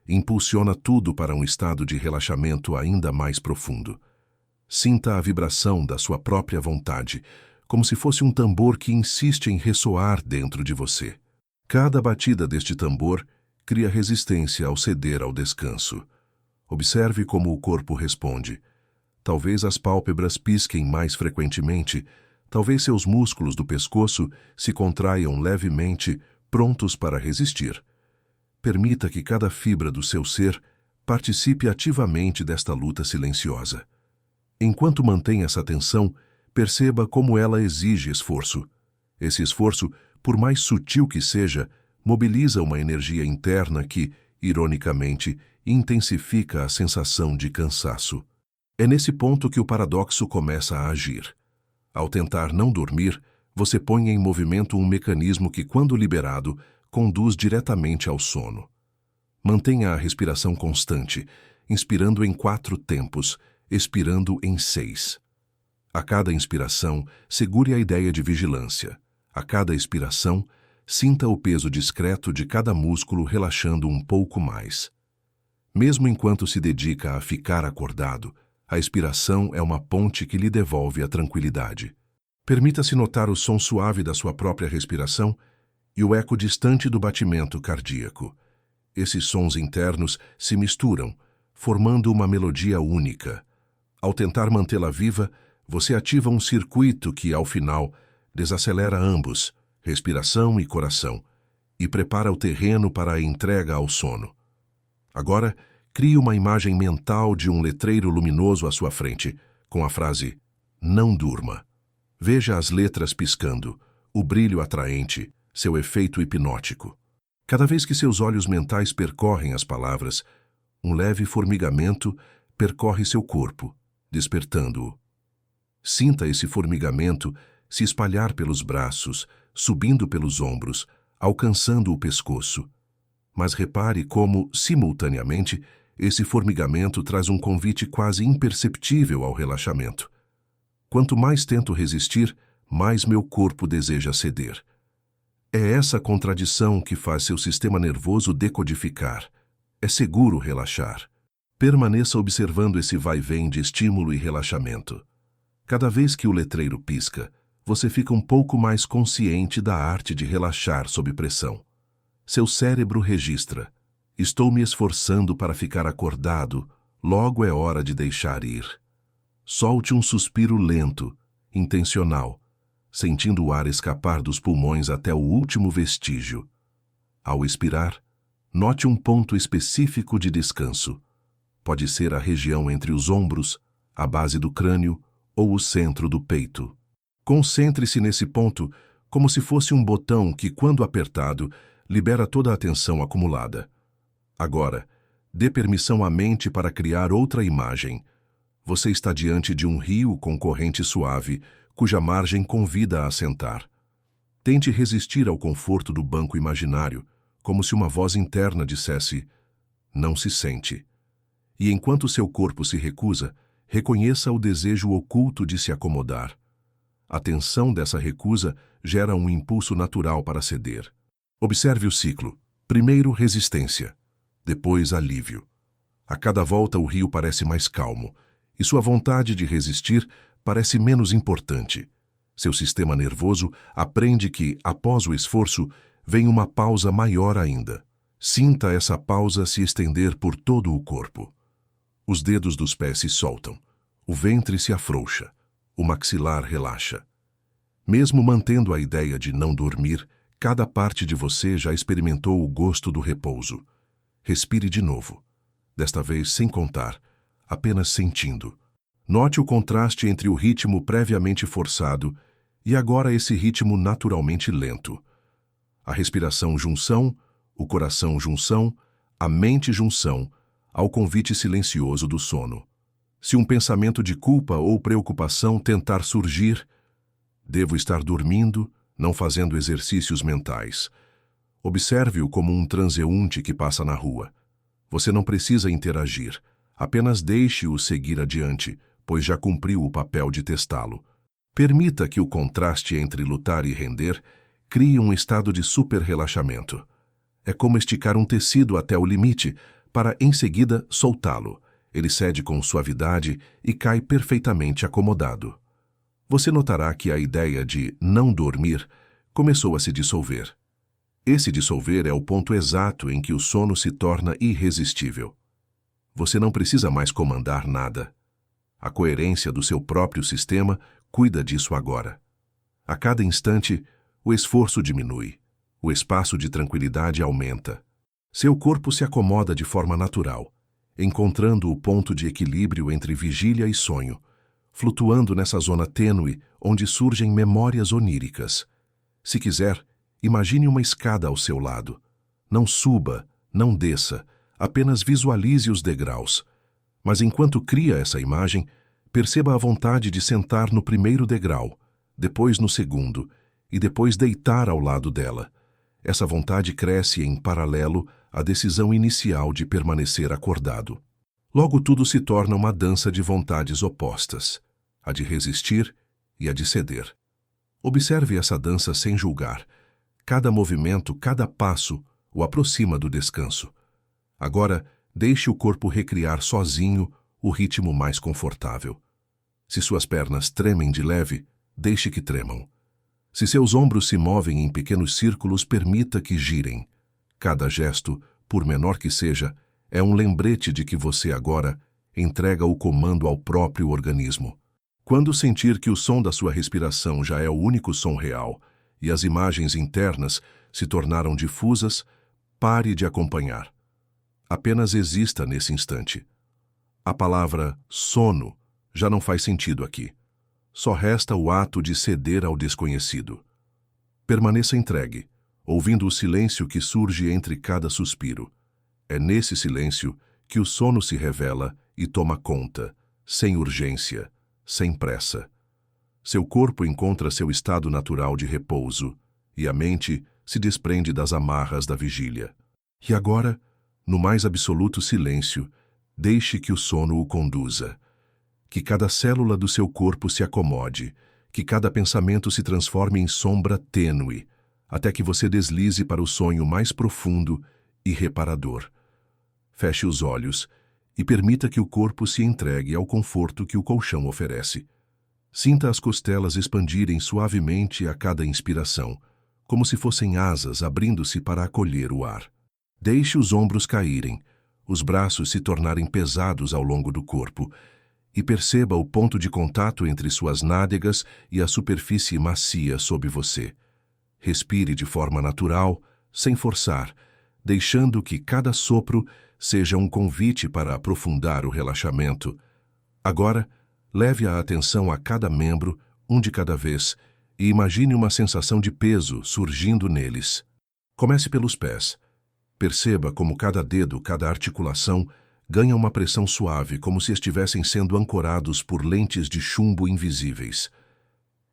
S1: impulsiona tudo para um estado de relaxamento ainda mais profundo. Sinta a vibração da sua própria vontade, como se fosse um tambor que insiste em ressoar dentro de você. Cada batida deste tambor cria resistência ao ceder ao descanso. Observe como o corpo responde. Talvez as pálpebras pisquem mais frequentemente, talvez seus músculos do pescoço se contraiam levemente, prontos para resistir. Permita que cada fibra do seu ser participe ativamente desta luta silenciosa. Enquanto mantém essa tensão, perceba como ela exige esforço. Esse esforço, por mais sutil que seja, mobiliza uma energia interna que, ironicamente, intensifica a sensação de cansaço. É nesse ponto que o paradoxo começa a agir. Ao tentar não dormir, você põe em movimento um mecanismo que, quando liberado, conduz diretamente ao sono. Mantenha a respiração constante, inspirando em 4 tempos, expirando em 6. A cada inspiração, segure a ideia de vigilância. A cada expiração, sinta o peso discreto de cada músculo relaxando um pouco mais. Mesmo enquanto se dedica a ficar acordado, a expiração é uma ponte que lhe devolve a tranquilidade. Permita-se notar o som suave da sua própria respiração e o eco distante do batimento cardíaco. Esses sons internos se misturam, formando uma melodia única. Ao tentar mantê-la viva, você ativa um circuito que, ao final, desacelera ambos, respiração e coração, e prepara o terreno para a entrega ao sono. Agora, crie uma imagem mental de um letreiro luminoso à sua frente, com a frase "Não durma". Veja as letras piscando, o brilho atraente, seu efeito hipnótico. Cada vez que seus olhos mentais percorrem as palavras, um leve formigamento percorre seu corpo, despertando-o. Sinta esse formigamento se espalhar pelos braços, subindo pelos ombros, alcançando o pescoço. Mas repare como, simultaneamente, esse formigamento traz um convite quase imperceptível ao relaxamento. Quanto mais tento resistir, mais meu corpo deseja ceder. É essa contradição que faz seu sistema nervoso decodificar. É seguro relaxar. Permaneça observando esse vai-vem de estímulo e relaxamento. Cada vez que o letreiro pisca, você fica um pouco mais consciente da arte de relaxar sob pressão. Seu cérebro registra: estou me esforçando para ficar acordado, logo é hora de deixar ir. Solte um suspiro lento, intencional, sentindo o ar escapar dos pulmões até o último vestígio. Ao expirar, note um ponto específico de descanso. Pode ser a região entre os ombros, a base do crânio ou o centro do peito. Concentre-se nesse ponto como se fosse um botão que, quando apertado, libera toda a tensão acumulada. Agora, dê permissão à mente para criar outra imagem. Você está diante de um rio com corrente suave, cuja margem convida a sentar. Tente resistir ao conforto do banco imaginário, como se uma voz interna dissesse: não se sente. E enquanto seu corpo se recusa, reconheça o desejo oculto de se acomodar. A tensão dessa recusa gera um impulso natural para ceder. Observe o ciclo. Primeiro, resistência. Depois, alívio. A cada volta, o rio parece mais calmo, e sua vontade de resistir parece menos importante. Seu sistema nervoso aprende que, após o esforço, vem uma pausa maior ainda. Sinta essa pausa se estender por todo o corpo. Os dedos dos pés se soltam, o ventre se afrouxa, o maxilar relaxa. Mesmo mantendo a ideia de não dormir, cada parte de você já experimentou o gosto do repouso. Respire de novo, desta vez sem contar, apenas sentindo. Note o contraste entre o ritmo previamente forçado e agora esse ritmo naturalmente lento. A respiração junção, o coração junção, a mente junção, ao convite silencioso do sono. Se um pensamento de culpa ou preocupação tentar surgir, devo estar dormindo, não fazendo exercícios mentais. Observe-o como um transeunte que passa na rua. Você não precisa interagir, apenas deixe-o seguir adiante, pois já cumpriu o papel de testá-lo. Permita que o contraste entre lutar e render crie um estado de super-relaxamento. É como esticar um tecido até o limite, para em seguida soltá-lo. Ele cede com suavidade e cai perfeitamente acomodado. Você notará que a ideia de não dormir começou a se dissolver. Esse dissolver é o ponto exato em que o sono se torna irresistível. Você não precisa mais comandar nada. A coerência do seu próprio sistema cuida disso agora. A cada instante, o esforço diminui, o espaço de tranquilidade aumenta. Seu corpo se acomoda de forma natural, encontrando o ponto de equilíbrio entre vigília e sonho, flutuando nessa zona tênue onde surgem memórias oníricas. Se quiser, imagine uma escada ao seu lado. Não suba, não desça, apenas visualize os degraus. Mas enquanto cria essa imagem, perceba a vontade de sentar no primeiro degrau, depois no segundo, e depois deitar ao lado dela. Essa vontade cresce em paralelo à decisão inicial de permanecer acordado. Logo tudo se torna uma dança de vontades opostas, a de resistir e a de ceder. Observe essa dança sem julgar. Cada movimento, cada passo, o aproxima do descanso. Agora, deixe o corpo recriar sozinho o ritmo mais confortável. Se suas pernas tremem de leve, deixe que tremam. Se seus ombros se movem em pequenos círculos, permita que girem. Cada gesto, por menor que seja, é um lembrete de que você agora entrega o comando ao próprio organismo. Quando sentir que o som da sua respiração já é o único som real e as imagens internas se tornaram difusas, pare de acompanhar. Apenas exista nesse instante. A palavra sono já não faz sentido aqui. Só resta o ato de ceder ao desconhecido. Permaneça entregue, ouvindo o silêncio que surge entre cada suspiro. É nesse silêncio que o sono se revela e toma conta, sem urgência, sem pressa. Seu corpo encontra seu estado natural de repouso, e a mente se desprende das amarras da vigília. E agora, no mais absoluto silêncio, deixe que o sono o conduza. Que cada célula do seu corpo se acomode, que cada pensamento se transforme em sombra tênue, até que você deslize para o sonho mais profundo e reparador. Feche os olhos e permita que o corpo se entregue ao conforto que o colchão oferece. Sinta as costelas expandirem suavemente a cada inspiração, como se fossem asas abrindo-se para acolher o ar. Deixe os ombros caírem, os braços se tornarem pesados ao longo do corpo, e perceba o ponto de contato entre suas nádegas e a superfície macia sob você. Respire de forma natural, sem forçar, deixando que cada sopro seja um convite para aprofundar o relaxamento. Agora, leve a atenção a cada membro, um de cada vez, e imagine uma sensação de peso surgindo neles. Comece pelos pés. Perceba como cada dedo, cada articulação, ganha uma pressão suave, como se estivessem sendo ancorados por lentes de chumbo invisíveis.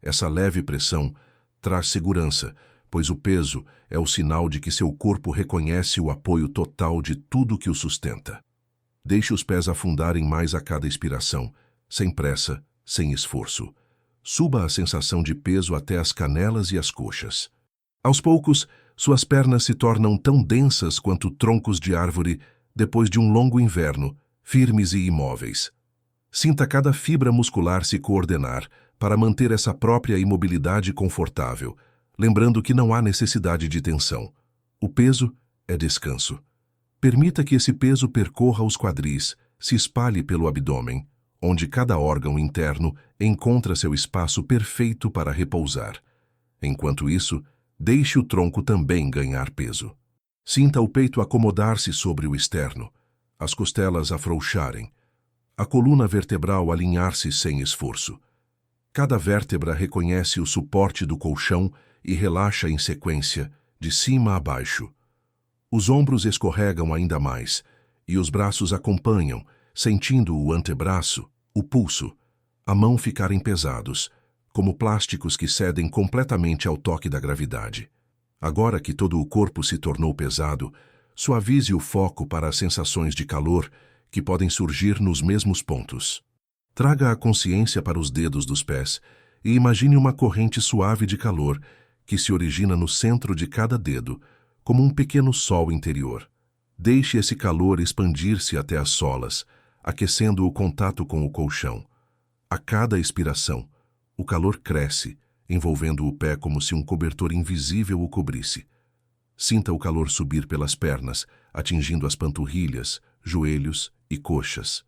S1: Essa leve pressão traz segurança, pois o peso é o sinal de que seu corpo reconhece o apoio total de tudo que o sustenta. Deixe os pés afundarem mais a cada expiração, sem pressa, sem esforço. Suba a sensação de peso até as canelas e as coxas. Aos poucos, suas pernas se tornam tão densas quanto troncos de árvore depois de um longo inverno, firmes e imóveis. Sinta cada fibra muscular se coordenar para manter essa própria imobilidade confortável, lembrando que não há necessidade de tensão. O peso é descanso. Permita que esse peso percorra os quadris, se espalhe pelo abdômen, onde cada órgão interno encontra seu espaço perfeito para repousar. Enquanto isso, deixe o tronco também ganhar peso. Sinta o peito acomodar-se sobre o externo, as costelas afrouxarem, a coluna vertebral alinhar-se sem esforço. Cada vértebra reconhece o suporte do colchão e relaxa em sequência, de cima a baixo. Os ombros escorregam ainda mais, e os braços acompanham, sentindo o antebraço, o pulso, a mão ficarem pesados, como plásticos que cedem completamente ao toque da gravidade. Agora que todo o corpo se tornou pesado, suavize o foco para as sensações de calor que podem surgir nos mesmos pontos. Traga a consciência para os dedos dos pés e imagine uma corrente suave de calor que se origina no centro de cada dedo, como um pequeno sol interior. Deixe esse calor expandir-se até as solas, aquecendo o contato com o colchão. A cada expiração, o calor cresce, envolvendo o pé como se um cobertor invisível o cobrisse. Sinta o calor subir pelas pernas, atingindo as panturrilhas, joelhos e coxas.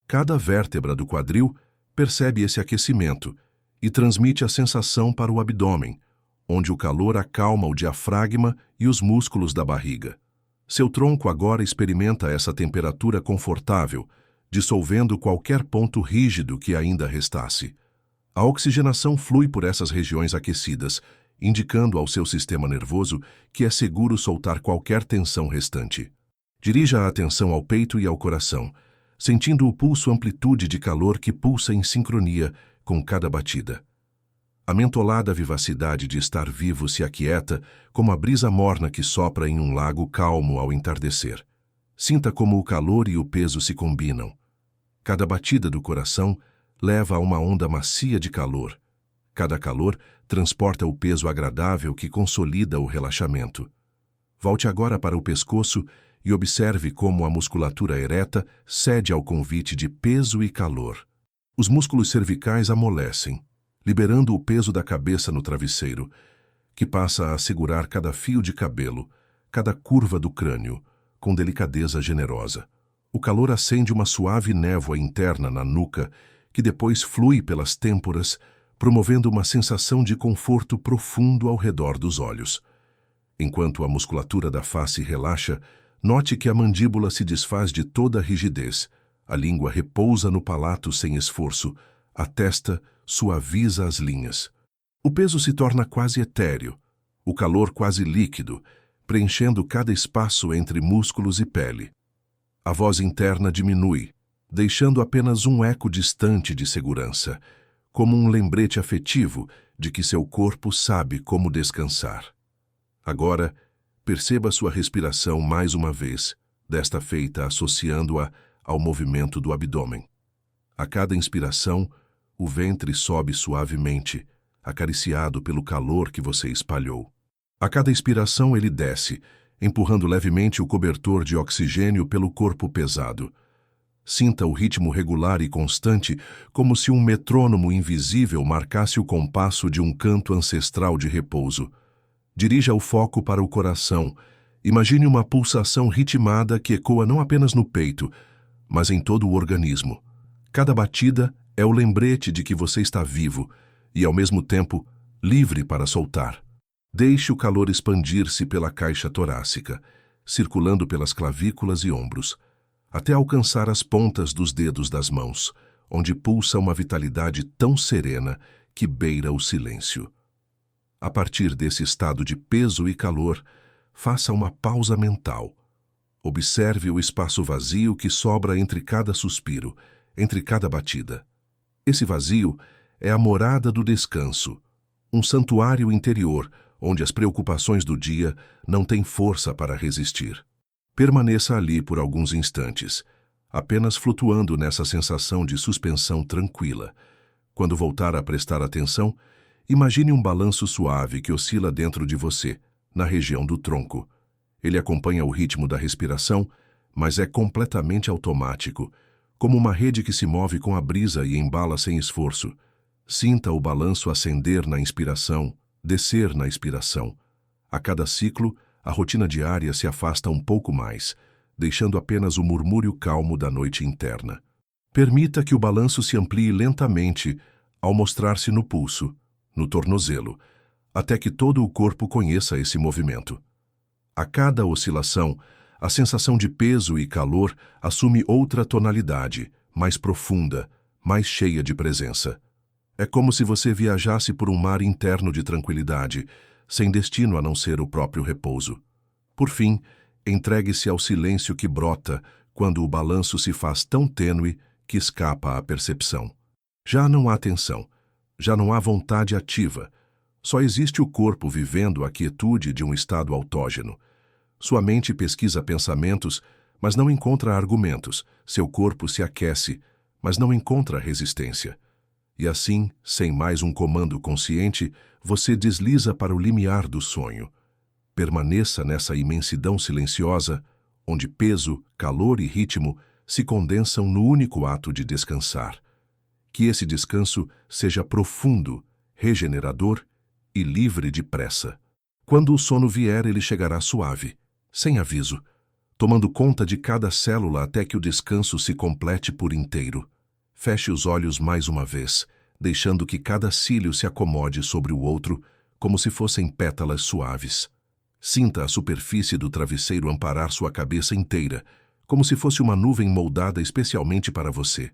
S1: Cada vértebra do quadril percebe esse aquecimento e transmite a sensação para o abdômen, onde o calor acalma o diafragma e os músculos da barriga. Seu tronco agora experimenta essa temperatura confortável, dissolvendo qualquer ponto rígido que ainda restasse. A oxigenação flui por essas regiões aquecidas, indicando ao seu sistema nervoso que é seguro soltar qualquer tensão restante. Dirija a atenção ao peito e ao coração, sentindo o pulso amplitude de calor que pulsa em sincronia com cada batida. A mentolada vivacidade de estar vivo se aquieta como a brisa morna que sopra em um lago calmo ao entardecer. Sinta como o calor e o peso se combinam. Cada batida do coração leva a uma onda macia de calor. Cada calor transporta o peso agradável que consolida o relaxamento. Volte agora para o pescoço e observe como a musculatura ereta cede ao convite de peso e calor. Os músculos cervicais amolecem, liberando o peso da cabeça no travesseiro, que passa a segurar cada fio de cabelo, cada curva do crânio, com delicadeza generosa. O calor acende uma suave névoa interna na nuca, que depois flui pelas têmporas, promovendo uma sensação de conforto profundo ao redor dos olhos. Enquanto a musculatura da face relaxa, note que a mandíbula se desfaz de toda a rigidez, a língua repousa no palato sem esforço, a testa suaviza as linhas. O peso se torna quase etéreo, o calor quase líquido, preenchendo cada espaço entre músculos e pele. A voz interna diminui, deixando apenas um eco distante de segurança, como um lembrete afetivo de que seu corpo sabe como descansar. Agora, perceba sua respiração mais uma vez, desta feita associando-a ao movimento do abdômen. A cada inspiração, o ventre sobe suavemente, acariciado pelo calor que você espalhou. A cada expiração ele desce, empurrando levemente o cobertor de oxigênio pelo corpo pesado. Sinta o ritmo regular e constante, como se um metrônomo invisível marcasse o compasso de um canto ancestral de repouso. Dirija o foco para o coração. Imagine uma pulsação ritmada que ecoa não apenas no peito, mas em todo o organismo. Cada batida é o lembrete de que você está vivo e, ao mesmo tempo, livre para soltar. Deixe o calor expandir-se pela caixa torácica, circulando pelas clavículas e ombros, até alcançar as pontas dos dedos das mãos, onde pulsa uma vitalidade tão serena que beira o silêncio. A partir desse estado de peso e calor, faça uma pausa mental. Observe o espaço vazio que sobra entre cada suspiro, entre cada batida. Esse vazio é a morada do descanso, um santuário interior onde as preocupações do dia não têm força para resistir. Permaneça ali por alguns instantes, apenas flutuando nessa sensação de suspensão tranquila. Quando voltar a prestar atenção, imagine um balanço suave que oscila dentro de você, na região do tronco. Ele acompanha o ritmo da respiração, mas é completamente automático, como uma rede que se move com a brisa e embala sem esforço. Sinta o balanço ascender na inspiração, descer na expiração. A cada ciclo, a rotina diária se afasta um pouco mais, deixando apenas o murmúrio calmo da noite interna. Permita que o balanço se amplie lentamente ao mostrar-se no pulso, no tornozelo, até que todo o corpo conheça esse movimento. A cada oscilação, a sensação de peso e calor assume outra tonalidade, mais profunda, mais cheia de presença. É como se você viajasse por um mar interno de tranquilidade, sem destino a não ser o próprio repouso. Por fim, entregue-se ao silêncio que brota quando o balanço se faz tão tênue que escapa à percepção. Já não há tensão, já não há vontade ativa. Só existe o corpo vivendo a quietude de um estado autógeno. Sua mente pesquisa pensamentos, mas não encontra argumentos. Seu corpo se aquece, mas não encontra resistência. E assim, sem mais um comando consciente, você desliza para o limiar do sonho. Permaneça nessa imensidão silenciosa, onde peso, calor e ritmo se condensam no único ato de descansar. Que esse descanso seja profundo, regenerador e livre de pressa. Quando o sono vier, ele chegará suave, sem aviso, tomando conta de cada célula até que o descanso se complete por inteiro. Feche os olhos mais uma vez, deixando que cada cílio se acomode sobre o outro, como se fossem pétalas suaves. Sinta a superfície do travesseiro amparar sua cabeça inteira, como se fosse uma nuvem moldada especialmente para você.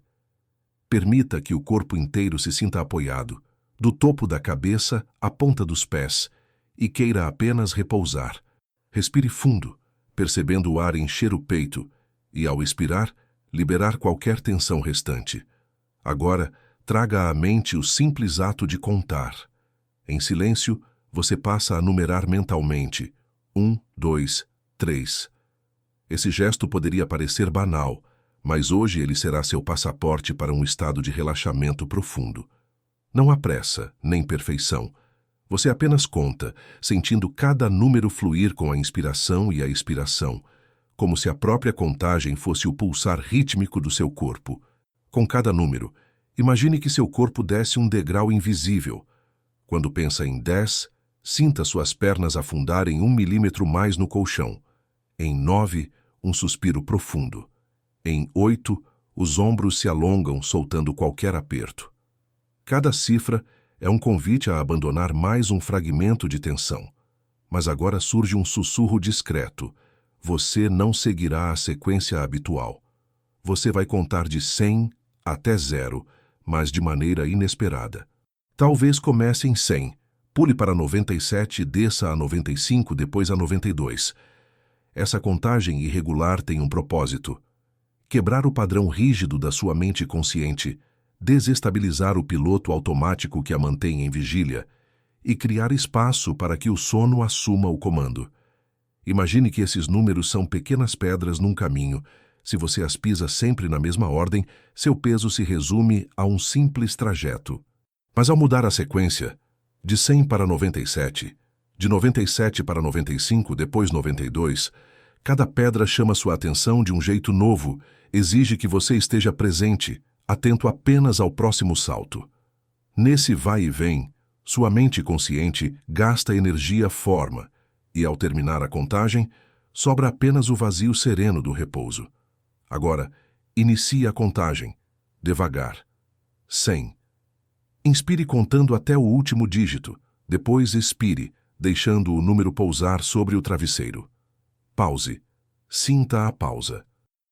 S1: Permita que o corpo inteiro se sinta apoiado, do topo da cabeça à ponta dos pés, e queira apenas repousar. Respire fundo, percebendo o ar encher o peito, e ao expirar, liberar qualquer tensão restante. Agora, traga à mente o simples ato de contar. Em silêncio, você passa a numerar mentalmente: 1, 2, 3. Esse gesto poderia parecer banal, mas hoje ele será seu passaporte para um estado de relaxamento profundo. Não há pressa, nem perfeição. Você apenas conta, sentindo cada número fluir com a inspiração e a expiração, como se a própria contagem fosse o pulsar rítmico do seu corpo. Com cada número, imagine que seu corpo desce um degrau invisível. Quando pensa em 10, sinta suas pernas afundarem 1 milímetro mais no colchão. Em 9, um suspiro profundo. Em 8, os ombros se alongam, soltando qualquer aperto. Cada cifra é um convite a abandonar mais um fragmento de tensão. Mas agora surge um sussurro discreto. Você não seguirá a sequência habitual. Você vai contar de 100 até 0, mas de maneira inesperada. Talvez comece em 100, Pule para 97 e desça a 95, depois a 92. Essa contagem irregular tem um propósito: quebrar o padrão rígido da sua mente consciente, desestabilizar o piloto automático que a mantém em vigília e criar espaço para que o sono assuma o comando. Imagine que esses números são pequenas pedras num caminho. Se você as pisa sempre na mesma ordem, seu peso se resume a um simples trajeto. Mas ao mudar a sequência, de 100 para 97, de 97 para 95, depois 92, cada pedra chama sua atenção de um jeito novo, exige que você esteja presente, atento apenas ao próximo salto. Nesse vai e vem, sua mente consciente gasta energia forma, e ao terminar a contagem, sobra apenas o vazio sereno do repouso. Agora, inicie a contagem, devagar. 100. Inspire contando até o último dígito, depois expire, deixando o número pousar sobre o travesseiro. Pause. Sinta a pausa.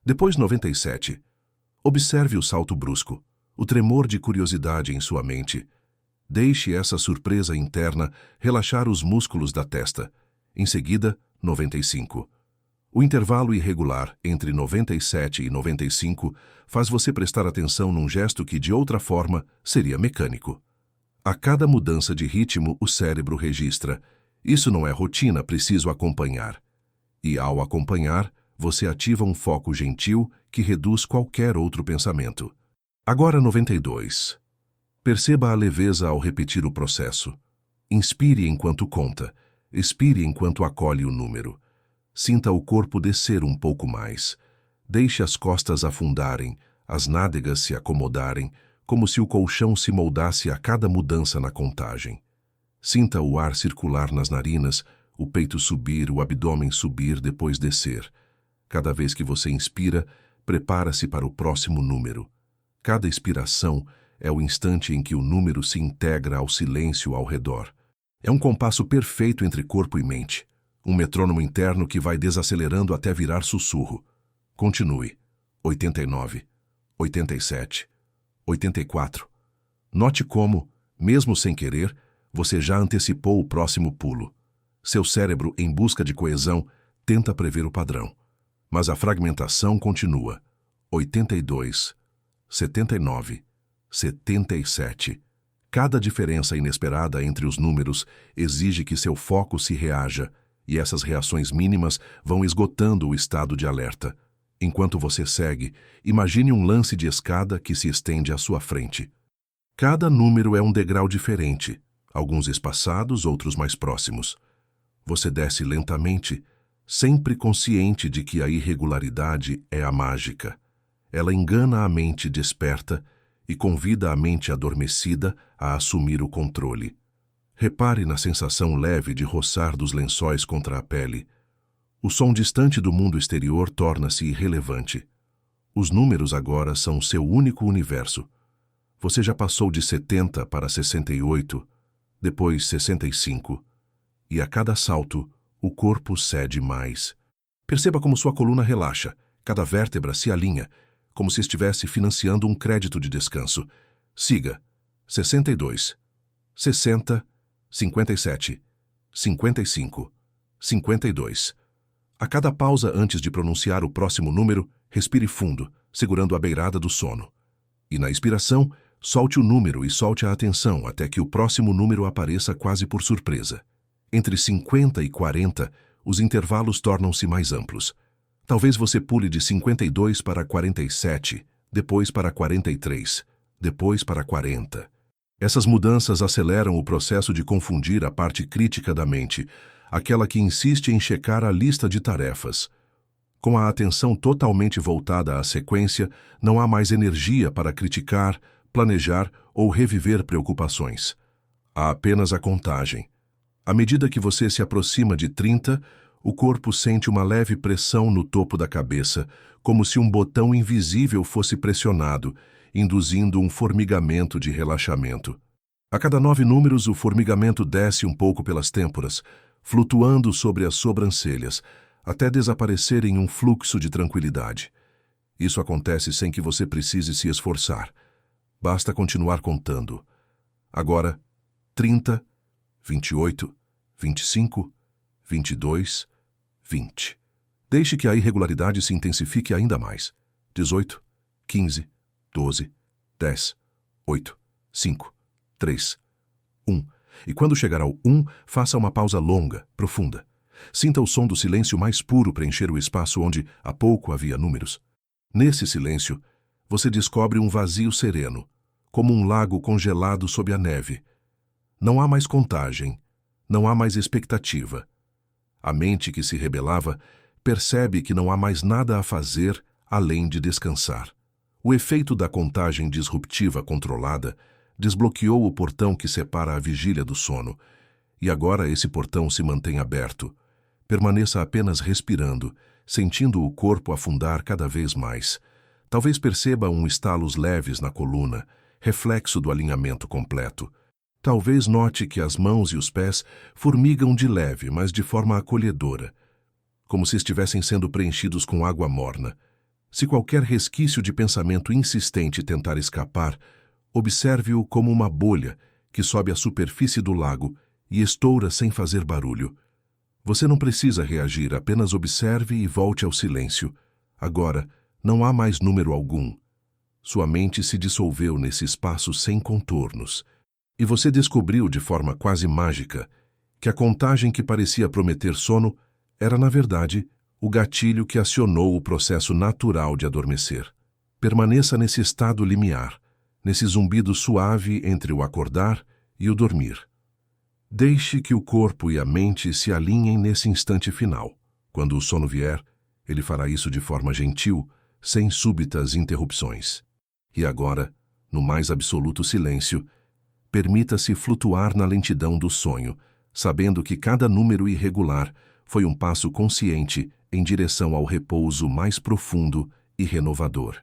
S1: Depois 97. Observe o salto brusco, o tremor de curiosidade em sua mente. Deixe essa surpresa interna relaxar os músculos da testa. Em seguida, 95. O intervalo irregular entre 97 e 95 faz você prestar atenção num gesto que, de outra forma, seria mecânico. A cada mudança de ritmo, o cérebro registra: isso não é rotina, preciso acompanhar. E, ao acompanhar, você ativa um foco gentil que reduz qualquer outro pensamento. Agora 92. Perceba a leveza ao repetir o processo. Inspire enquanto conta. Expire enquanto acolhe o número. Sinta o corpo descer um pouco mais. Deixe as costas afundarem, as nádegas se acomodarem, como se o colchão se moldasse a cada mudança na contagem. Sinta o ar circular nas narinas, o peito subir, o abdômen subir, depois descer. Cada vez que você inspira, prepara-se para o próximo número. Cada expiração é o instante em que o número se integra ao silêncio ao redor. É um compasso perfeito entre corpo e mente, um metrônomo interno que vai desacelerando até virar sussurro. Continue. 89, 87, 84. Note como, mesmo sem querer, você já antecipou o próximo pulo. Seu cérebro, em busca de coesão, tenta prever o padrão. Mas a fragmentação continua. 82, 79, 77. Cada diferença inesperada entre os números exige que seu foco se reaja, e essas reações mínimas vão esgotando o estado de alerta. Enquanto você segue, imagine um lance de escada que se estende à sua frente. Cada número é um degrau diferente, alguns espaçados, outros mais próximos. Você desce lentamente, sempre consciente de que a irregularidade é a mágica. Ela engana a mente desperta e convida a mente adormecida a assumir o controle. Repare na sensação leve de roçar dos lençóis contra a pele. O som distante do mundo exterior torna-se irrelevante. Os números agora são seu único universo. Você já passou de 70 para 68, depois 65, e a cada salto, o corpo cede mais. Perceba como sua coluna relaxa, cada vértebra se alinha, como se estivesse financiando um crédito de descanso. Siga. 62, 60, 57, 55, 52. A cada pausa antes de pronunciar o próximo número, respire fundo, segurando a beirada do sono. E na expiração, solte o número e solte a atenção até que o próximo número apareça quase por surpresa. Entre 50 e 40, os intervalos tornam-se mais amplos. Talvez você pule de 52 para 47, depois para 43, depois para 40. Essas mudanças aceleram o processo de confundir a parte crítica da mente, aquela que insiste em checar a lista de tarefas. Com a atenção totalmente voltada à sequência, não há mais energia para criticar, planejar ou reviver preocupações. Há apenas a contagem. À medida que você se aproxima de 30, o corpo sente uma leve pressão no topo da cabeça, como se um botão invisível fosse pressionado, induzindo um formigamento de relaxamento. A cada 9 números, o formigamento desce um pouco pelas têmporas, flutuando sobre as sobrancelhas, até desaparecer em um fluxo de tranquilidade. Isso acontece sem que você precise se esforçar. Basta continuar contando. Agora, 30, 28, 25, 22, 20. Deixe que a irregularidade se intensifique ainda mais. 18, 15, 12, 10, 8, 5, 3, 1. E quando chegar ao 1, faça uma pausa longa, profunda. Sinta o som do silêncio mais puro preencher o espaço onde há pouco havia números. Nesse silêncio, você descobre um vazio sereno, como um lago congelado sob a neve. Não há mais contagem, não há mais expectativa. A mente que se rebelava percebe que não há mais nada a fazer além de descansar. O efeito da contagem disruptiva controlada desbloqueou o portão que separa a vigília do sono, e agora esse portão se mantém aberto. Permaneça apenas respirando, sentindo o corpo afundar cada vez mais. Talvez perceba estalos leves na coluna, reflexo do alinhamento completo. Talvez note que as mãos e os pés formigam de leve, mas de forma acolhedora, como se estivessem sendo preenchidos com água morna. Se qualquer resquício de pensamento insistente tentar escapar, observe-o como uma bolha que sobe à superfície do lago e estoura sem fazer barulho. Você não precisa reagir, apenas observe e volte ao silêncio. Agora, não há mais número algum. Sua mente se dissolveu nesse espaço sem contornos. E você descobriu de forma quase mágica que a contagem que parecia prometer sono era, na verdade, o gatilho que acionou o processo natural de adormecer. Permaneça nesse estado limiar, nesse zumbido suave entre o acordar e o dormir. Deixe que o corpo e a mente se alinhem nesse instante final. Quando o sono vier, ele fará isso de forma gentil, sem súbitas interrupções. E agora, no mais absoluto silêncio, permita-se flutuar na lentidão do sonho, sabendo que cada número irregular foi um passo consciente em direção ao repouso mais profundo e renovador.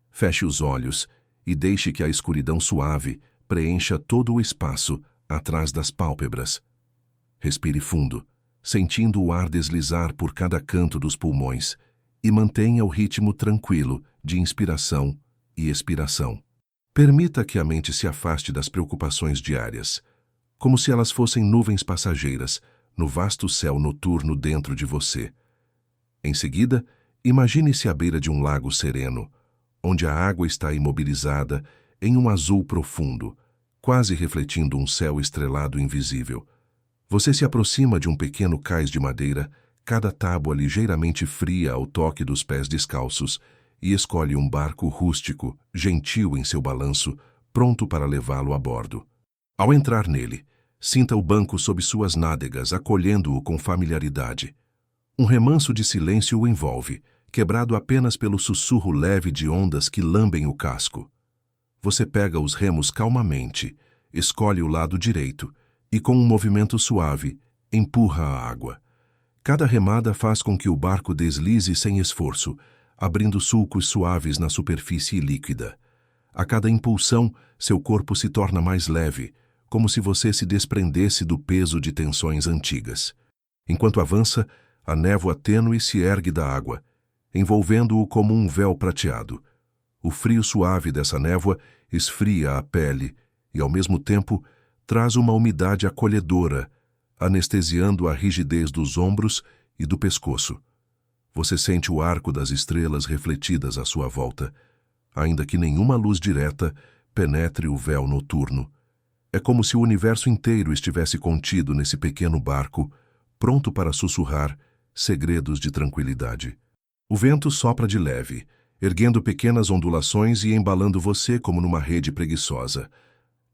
S1: Feche os olhos e deixe que a escuridão suave preencha todo o espaço atrás das pálpebras. Respire fundo, sentindo o ar deslizar por cada canto dos pulmões, e mantenha o ritmo tranquilo de inspiração e expiração. Permita que a mente se afaste das preocupações diárias, como se elas fossem nuvens passageiras no vasto céu noturno dentro de você. Em seguida, imagine-se à beira de um lago sereno, onde a água está imobilizada em um azul profundo, quase refletindo um céu estrelado invisível. Você se aproxima de um pequeno cais de madeira, cada tábua ligeiramente fria ao toque dos pés descalços, e escolhe um barco rústico, gentil em seu balanço, pronto para levá-lo a bordo. Ao entrar nele, sinta o banco sob suas nádegas, acolhendo-o com familiaridade. Um remanso de silêncio o envolve, quebrado apenas pelo sussurro leve de ondas que lambem o casco. Você pega os remos calmamente, escolhe o lado direito e, com um movimento suave, empurra a água. Cada remada faz com que o barco deslize sem esforço, abrindo sulcos suaves na superfície líquida. A cada impulsão, seu corpo se torna mais leve, como se você se desprendesse do peso de tensões antigas. Enquanto avança, a névoa tênue se ergue da água, envolvendo-o como um véu prateado. O frio suave dessa névoa esfria a pele e, ao mesmo tempo, traz uma umidade acolhedora, anestesiando a rigidez dos ombros e do pescoço. Você sente o arco das estrelas refletidas à sua volta, ainda que nenhuma luz direta penetre o véu noturno. É como se o universo inteiro estivesse contido nesse pequeno barco, pronto para sussurrar segredos de tranquilidade. O vento sopra de leve, erguendo pequenas ondulações e embalando você como numa rede preguiçosa.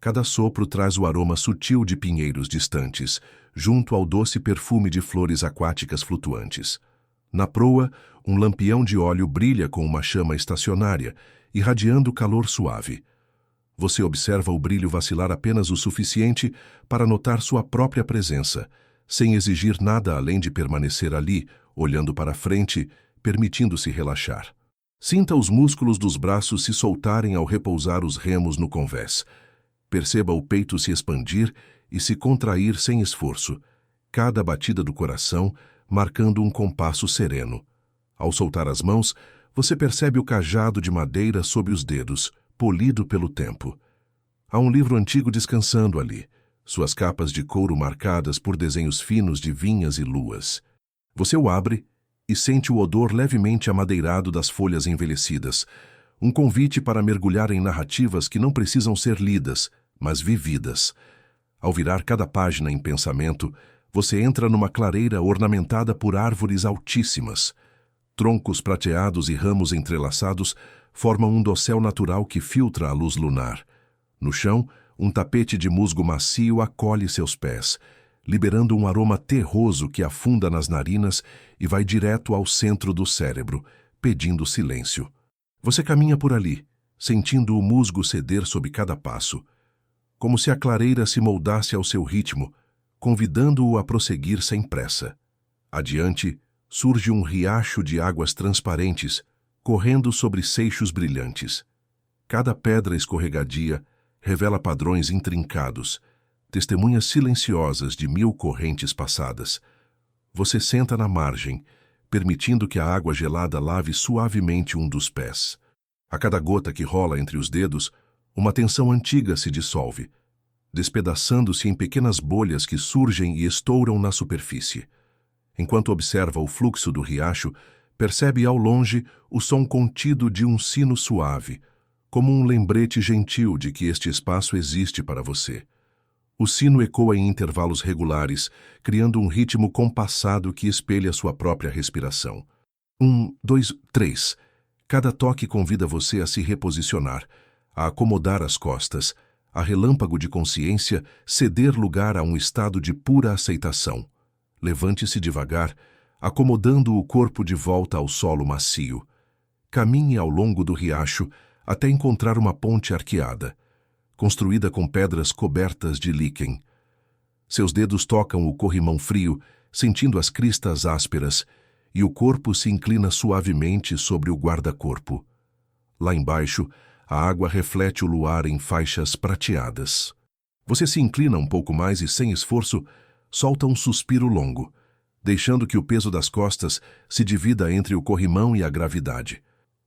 S1: Cada sopro traz o aroma sutil de pinheiros distantes, junto ao doce perfume de flores aquáticas flutuantes. Na proa, um lampião de óleo brilha com uma chama estacionária, irradiando calor suave. Você observa o brilho vacilar apenas o suficiente para notar sua própria presença, sem exigir nada além de permanecer ali, olhando para frente, permitindo-se relaxar. Sinta os músculos dos braços se soltarem ao repousar os remos no convés. Perceba o peito se expandir e se contrair sem esforço, cada batida do coração marcando um compasso sereno. Ao soltar as mãos, você percebe o cajado de madeira sob os dedos, polido pelo tempo. Há um livro antigo descansando ali, suas capas de couro marcadas por desenhos finos de vinhas e luas. Você o abre e sente o odor levemente amadeirado das folhas envelhecidas, um convite para mergulhar em narrativas que não precisam ser lidas, mas vividas. Ao virar cada página em pensamento, você entra numa clareira ornamentada por árvores altíssimas. Troncos prateados e ramos entrelaçados formam um dossel natural que filtra a luz lunar. No chão, um tapete de musgo macio acolhe seus pés, liberando um aroma terroso que afunda nas narinas e vai direto ao centro do cérebro, pedindo silêncio. Você caminha por ali, sentindo o musgo ceder sob cada passo, como se a clareira se moldasse ao seu ritmo, convidando-o a prosseguir sem pressa. Adiante, surge um riacho de águas transparentes, correndo sobre seixos brilhantes. Cada pedra escorregadia revela padrões intrincados, testemunhas silenciosas de 1000 correntes passadas. Você senta na margem, permitindo que a água gelada lave suavemente um dos pés. A cada gota que rola entre os dedos, uma tensão antiga se dissolve, despedaçando-se em pequenas bolhas que surgem e estouram na superfície. Enquanto observa o fluxo do riacho, percebe ao longe o som contido de um sino suave, como um lembrete gentil de que este espaço existe para você. O sino ecoa em intervalos regulares, criando um ritmo compassado que espelha sua própria respiração. 1, 2, 3. Cada toque convida você a se reposicionar, a acomodar as costas, a relâmpago de consciência ceder lugar a um estado de pura aceitação. Levante-se devagar, acomodando o corpo de volta ao solo macio. Caminhe ao longo do riacho até encontrar uma ponte arqueada, construída com pedras cobertas de líquen. Seus dedos tocam o corrimão frio, sentindo as cristas ásperas, e o corpo se inclina suavemente sobre o guarda-corpo. Lá embaixo, a água reflete o luar em faixas prateadas. Você se inclina um pouco mais e, sem esforço, solta um suspiro longo, deixando que o peso das costas se divida entre o corrimão e a gravidade.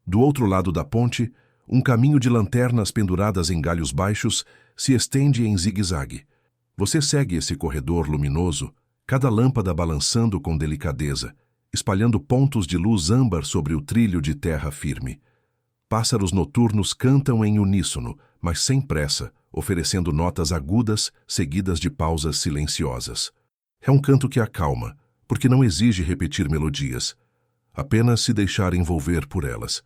S1: Do outro lado da ponte, um caminho de lanternas penduradas em galhos baixos se estende em zigue-zague. Você segue esse corredor luminoso, cada lâmpada balançando com delicadeza, espalhando pontos de luz âmbar sobre o trilho de terra firme. Pássaros noturnos cantam em uníssono, mas sem pressa, oferecendo notas agudas seguidas de pausas silenciosas. É um canto que acalma, porque não exige repetir melodias, apenas se deixar envolver por elas.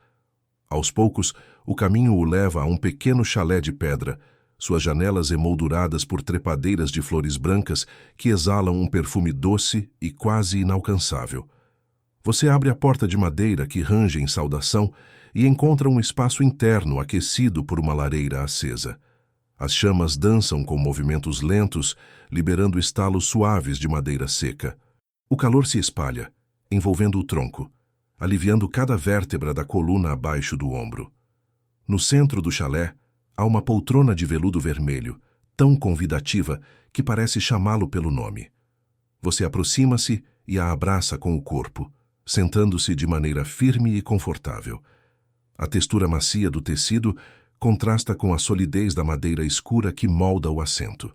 S1: Aos poucos, o caminho o leva a um pequeno chalé de pedra, suas janelas emolduradas por trepadeiras de flores brancas que exalam um perfume doce e quase inalcançável. Você abre a porta de madeira que range em saudação e encontra um espaço interno aquecido por uma lareira acesa. As chamas dançam com movimentos lentos, liberando estalos suaves de madeira seca. O calor se espalha, envolvendo o tronco, aliviando cada vértebra da coluna abaixo do ombro. No centro do chalé, há uma poltrona de veludo vermelho, tão convidativa que parece chamá-lo pelo nome. Você aproxima-se e a abraça com o corpo, sentando-se de maneira firme e confortável. A textura macia do tecido contrasta com a solidez da madeira escura que molda o assento.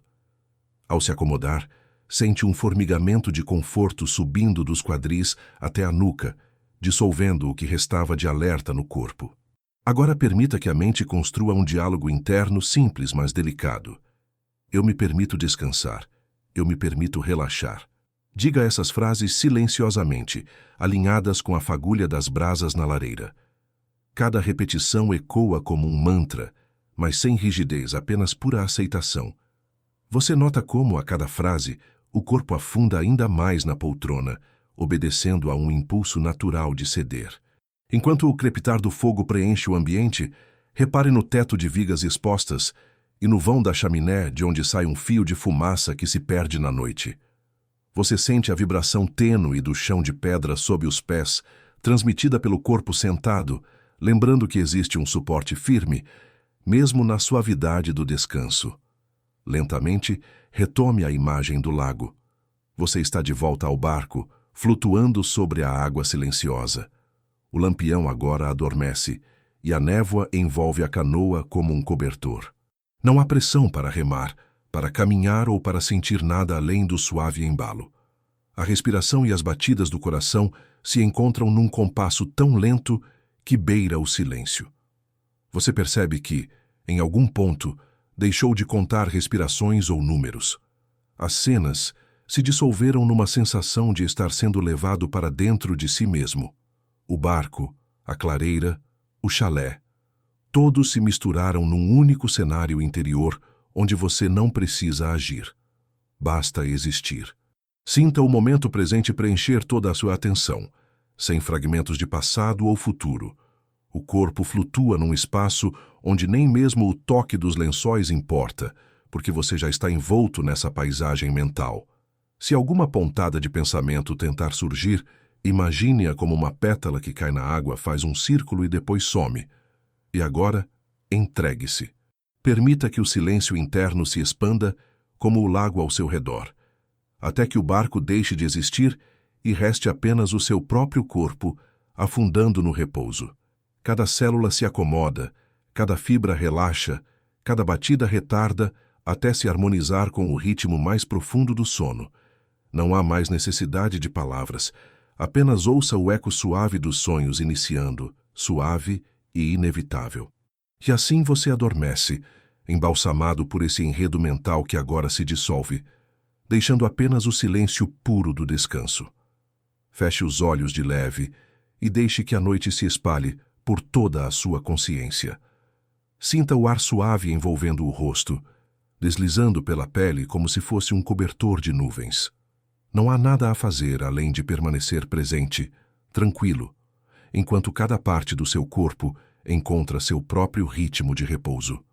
S1: Ao se acomodar, sente um formigamento de conforto subindo dos quadris até a nuca, dissolvendo o que restava de alerta no corpo. Agora permita que a mente construa um diálogo interno simples, mas delicado. Eu me permito descansar. Eu me permito relaxar. Diga essas frases silenciosamente, alinhadas com a fagulha das brasas na lareira. Cada repetição ecoa como um mantra, mas sem rigidez, apenas pura aceitação. Você nota como, a cada frase, o corpo afunda ainda mais na poltrona, obedecendo a um impulso natural de ceder. Enquanto o crepitar do fogo preenche o ambiente, repare no teto de vigas expostas e no vão da chaminé de onde sai um fio de fumaça que se perde na noite. Você sente a vibração tênue do chão de pedra sob os pés, transmitida pelo corpo sentado, lembrando que existe um suporte firme, mesmo na suavidade do descanso. Lentamente, retome a imagem do lago. Você está de volta ao barco, flutuando sobre a água silenciosa. O lampião agora adormece, e a névoa envolve a canoa como um cobertor. Não há pressão para remar, para caminhar ou para sentir nada além do suave embalo. A respiração e as batidas do coração se encontram num compasso tão lento que beira o silêncio. Você percebe que, em algum ponto, deixou de contar respirações ou números. As cenas se dissolveram numa sensação de estar sendo levado para dentro de si mesmo. O barco, a clareira, o chalé. Todos se misturaram num único cenário interior onde você não precisa agir. Basta existir. Sinta o momento presente preencher toda a sua atenção, sem fragmentos de passado ou futuro. O corpo flutua num espaço onde nem mesmo o toque dos lençóis importa, porque você já está envolto nessa paisagem mental. Se alguma pontada de pensamento tentar surgir, imagine-a como uma pétala que cai na água, faz um círculo e depois some. E agora, entregue-se. Permita que o silêncio interno se expanda como o lago ao seu redor, até que o barco deixe de existir e reste apenas o seu próprio corpo, afundando no repouso. Cada célula se acomoda, cada fibra relaxa, cada batida retarda até se harmonizar com o ritmo mais profundo do sono. Não há mais necessidade de palavras, apenas ouça o eco suave dos sonhos iniciando, suave e inevitável. E assim você adormece, embalsamado por esse enredo mental que agora se dissolve, deixando apenas o silêncio puro do descanso. Feche os olhos de leve e deixe que a noite se espalhe por toda a sua consciência. Sinta o ar suave envolvendo o rosto, deslizando pela pele como se fosse um cobertor de nuvens. Não há nada a fazer além de permanecer presente, tranquilo, enquanto cada parte do seu corpo encontra seu próprio ritmo de repouso.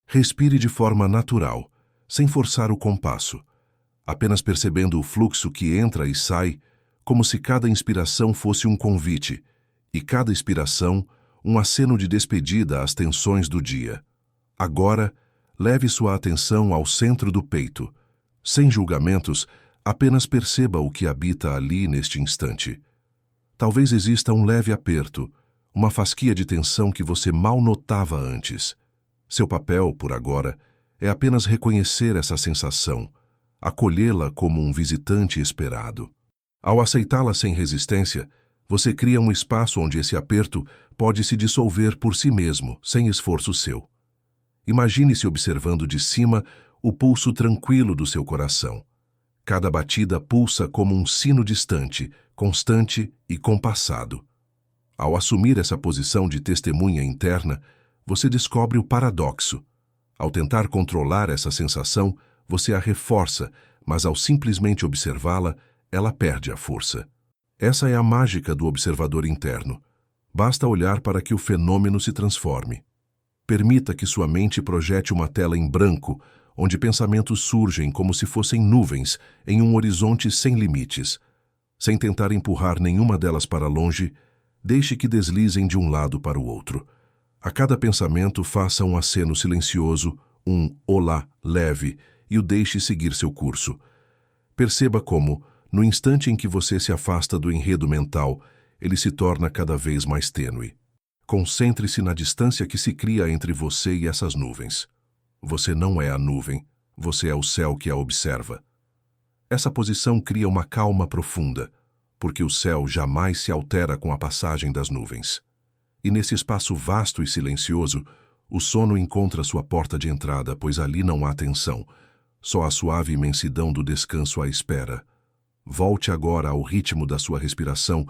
S1: Respire de forma natural, sem forçar o compasso, apenas percebendo o fluxo que entra e sai, como se cada inspiração fosse um convite e cada expiração um aceno de despedida às tensões do dia. Agora, leve sua atenção ao centro do peito. Sem julgamentos, apenas perceba o que habita ali neste instante. Talvez exista um leve aperto, uma fasquia de tensão que você mal notava antes. Seu papel, por agora, é apenas reconhecer essa sensação, acolhê-la como um visitante esperado. Ao aceitá-la sem resistência, você cria um espaço onde esse aperto pode se dissolver por si mesmo, sem esforço seu. Imagine-se observando de cima o pulso tranquilo do seu coração. Cada batida pulsa como um sino distante, constante e compassado. Ao assumir essa posição de testemunha interna, você descobre o paradoxo. Ao tentar controlar essa sensação, você a reforça, mas ao simplesmente observá-la, ela perde a força. Essa é a mágica do observador interno. Basta olhar para que o fenômeno se transforme. Permita que sua mente projete uma tela em branco, onde pensamentos surgem como se fossem nuvens em um horizonte sem limites. Sem tentar empurrar nenhuma delas para longe, deixe que deslizem de um lado para o outro. A cada pensamento faça um aceno silencioso, um olá leve, e o deixe seguir seu curso. Perceba como, no instante em que você se afasta do enredo mental, ele se torna cada vez mais tênue. Concentre-se na distância que se cria entre você e essas nuvens. Você não é a nuvem, você é o céu que a observa. Essa posição cria uma calma profunda, porque o céu jamais se altera com a passagem das nuvens. E nesse espaço vasto e silencioso, o sono encontra sua porta de entrada, pois ali não há tensão, só a suave imensidão do descanso à espera. Volte agora ao ritmo da sua respiração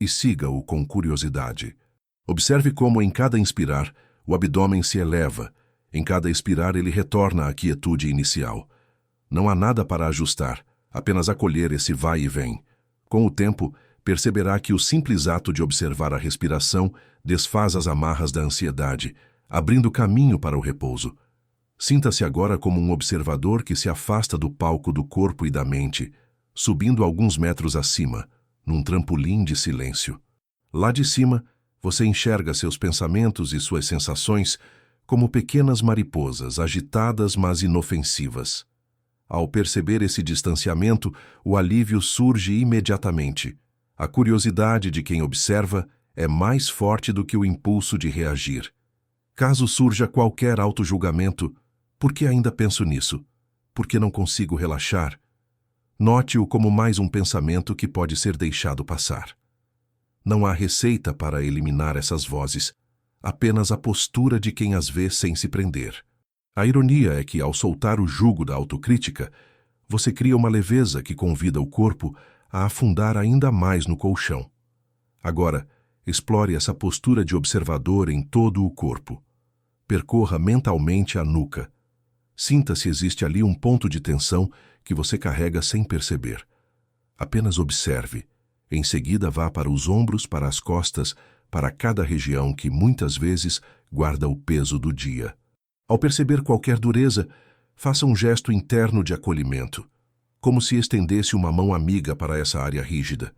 S1: e siga-o com curiosidade. Observe como, em cada inspirar, o abdômen se eleva, em cada expirar ele retorna à quietude inicial. Não há nada para ajustar, apenas acolher esse vai e vem. Com o tempo, perceberá que o simples ato de observar a respiração desfaz as amarras da ansiedade, abrindo caminho para o repouso. Sinta-se agora como um observador que se afasta do palco do corpo e da mente, subindo alguns metros acima, num trampolim de silêncio. Lá de cima, você enxerga seus pensamentos e suas sensações como pequenas mariposas, agitadas mas inofensivas. Ao perceber esse distanciamento, o alívio surge imediatamente. A curiosidade de quem observa é mais forte do que o impulso de reagir. Caso surja qualquer autojulgamento, por que ainda penso nisso? Por que não consigo relaxar? Note-o como mais um pensamento que pode ser deixado passar. Não há receita para eliminar essas vozes, apenas a postura de quem as vê sem se prender. A ironia é que, ao soltar o jugo da autocrítica, você cria uma leveza que convida o corpo a afundar ainda mais no colchão. Agora, explore essa postura de observador em todo o corpo. Percorra mentalmente a nuca. Sinta se existe ali um ponto de tensão que você carrega sem perceber. Apenas observe. Em seguida, vá para os ombros, para as costas, para cada região que muitas vezes guarda o peso do dia. Ao perceber qualquer dureza, faça um gesto interno de acolhimento, como se estendesse uma mão amiga para essa área rígida.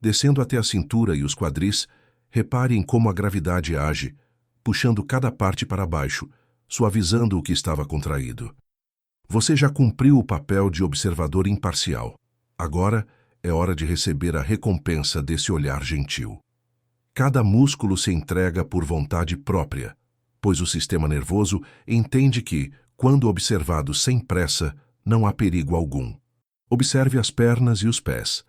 S1: Descendo até a cintura e os quadris, repare em como a gravidade age, puxando cada parte para baixo, suavizando o que estava contraído. Você já cumpriu o papel de observador imparcial. Agora é hora de receber a recompensa desse olhar gentil. Cada músculo se entrega por vontade própria, pois o sistema nervoso entende que, quando observado sem pressa, não há perigo algum. Observe as pernas e os pés.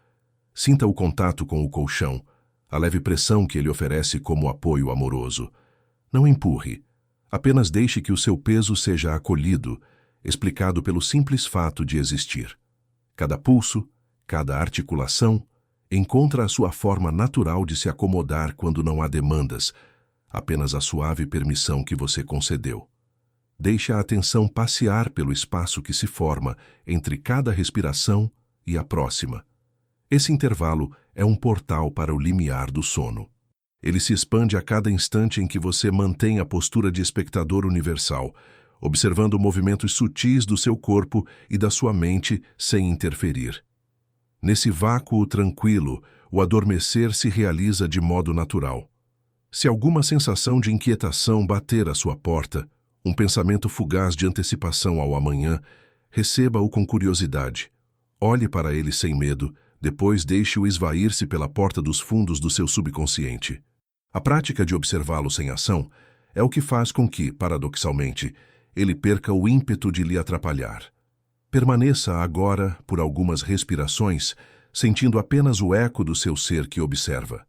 S1: Sinta o contato com o colchão, a leve pressão que ele oferece como apoio amoroso. Não empurre. Apenas deixe que o seu peso seja acolhido, explicado pelo simples fato de existir. Cada pulso, cada articulação, encontra a sua forma natural de se acomodar quando não há demandas, apenas a suave permissão que você concedeu. Deixe a atenção passear pelo espaço que se forma entre cada respiração e a próxima. Esse intervalo é um portal para o limiar do sono. Ele se expande a cada instante em que você mantém a postura de espectador universal, observando movimentos sutis do seu corpo e da sua mente sem interferir. Nesse vácuo tranquilo, o adormecer se realiza de modo natural. Se alguma sensação de inquietação bater à sua porta, um pensamento fugaz de antecipação ao amanhã, receba-o com curiosidade. Olhe para ele sem medo, depois deixe-o esvair-se pela porta dos fundos do seu subconsciente. A prática de observá-lo sem ação é o que faz com que, paradoxalmente, ele perca o ímpeto de lhe atrapalhar. Permaneça agora, por algumas respirações, sentindo apenas o eco do seu ser que observa.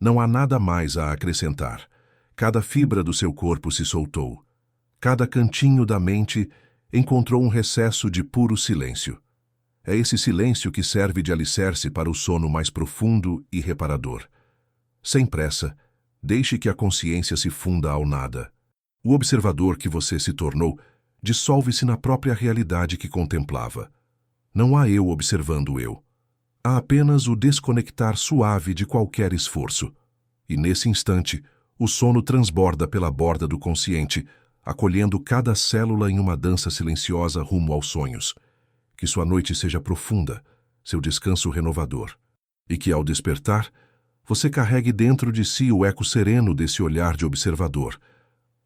S1: Não há nada mais a acrescentar. Cada fibra do seu corpo se soltou. Cada cantinho da mente encontrou um recesso de puro silêncio. É esse silêncio que serve de alicerce para o sono mais profundo e reparador. Sem pressa, deixe que a consciência se funda ao nada. O observador que você se tornou dissolve-se na própria realidade que contemplava. Não há eu observando o eu. Há apenas o desconectar suave de qualquer esforço. E nesse instante, o sono transborda pela borda do consciente, acolhendo cada célula em uma dança silenciosa rumo aos sonhos. Que sua noite seja profunda, seu descanso renovador. E que, ao despertar, você carregue dentro de si o eco sereno desse olhar de observador,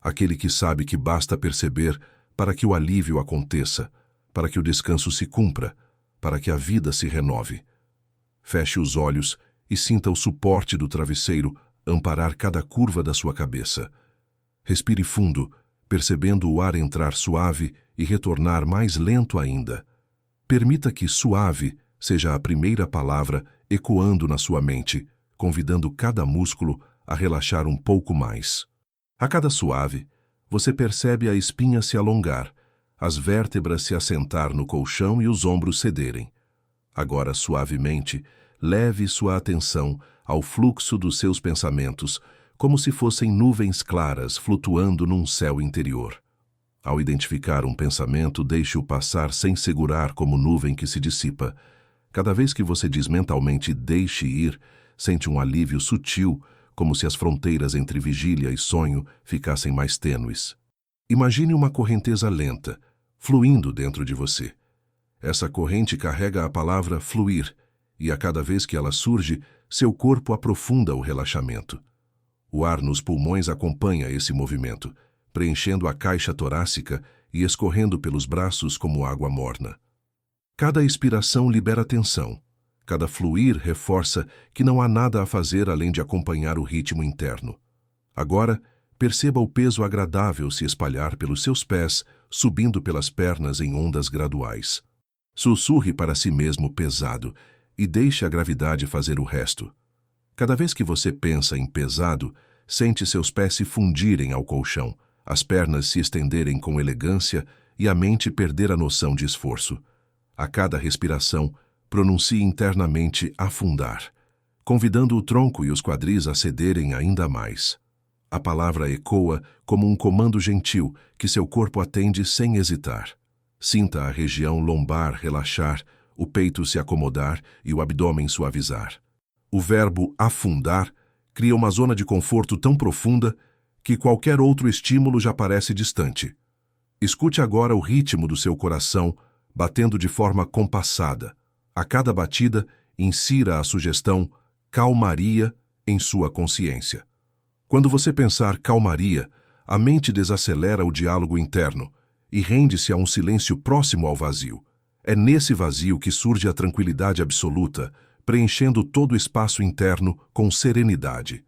S1: aquele que sabe que basta perceber para que o alívio aconteça, para que o descanso se cumpra, para que a vida se renove. Feche os olhos e sinta o suporte do travesseiro amparar cada curva da sua cabeça. Respire fundo, percebendo o ar entrar suave e retornar mais lento ainda. Permita que suave seja a primeira palavra ecoando na sua mente, convidando cada músculo a relaxar um pouco mais. A cada suave, você percebe a espinha se alongar, as vértebras se assentar no colchão e os ombros cederem. Agora, suavemente, leve sua atenção ao fluxo dos seus pensamentos, como se fossem nuvens claras flutuando num céu interior. Ao identificar um pensamento, deixe-o passar sem segurar como nuvem que se dissipa. Cada vez que você diz mentalmente "deixe ir", sente um alívio sutil, como se as fronteiras entre vigília e sonho ficassem mais tênues. Imagine uma correnteza lenta, fluindo dentro de você. Essa corrente carrega a palavra fluir, e a cada vez que ela surge, seu corpo aprofunda o relaxamento. O ar nos pulmões acompanha esse movimento, preenchendo a caixa torácica e escorrendo pelos braços como água morna. Cada expiração libera tensão. Cada fluir reforça que não há nada a fazer além de acompanhar o ritmo interno. Agora, Perceba o peso agradável se espalhar pelos seus pés, subindo pelas pernas em ondas graduais. Sussurre para si mesmo pesado e deixe a gravidade fazer o resto. Cada vez que você pensa em pesado, sente seus pés se fundirem ao colchão, as pernas se estenderem com elegância e a mente perder a noção de esforço. A cada respiração, pronuncie internamente afundar, convidando o tronco e os quadris a cederem ainda mais. A palavra ecoa como um comando gentil que seu corpo atende sem hesitar. Sinta a região lombar relaxar, o peito se acomodar e o abdômen suavizar. O verbo afundar cria uma zona de conforto tão profunda que qualquer outro estímulo já parece distante. Escute agora o ritmo do seu coração batendo de forma compassada. A cada batida, insira a sugestão calmaria em sua consciência. Quando você pensar calmaria, a mente desacelera o diálogo interno e rende-se a um silêncio próximo ao vazio. É nesse vazio que surge a tranquilidade absoluta, preenchendo todo o espaço interno com serenidade.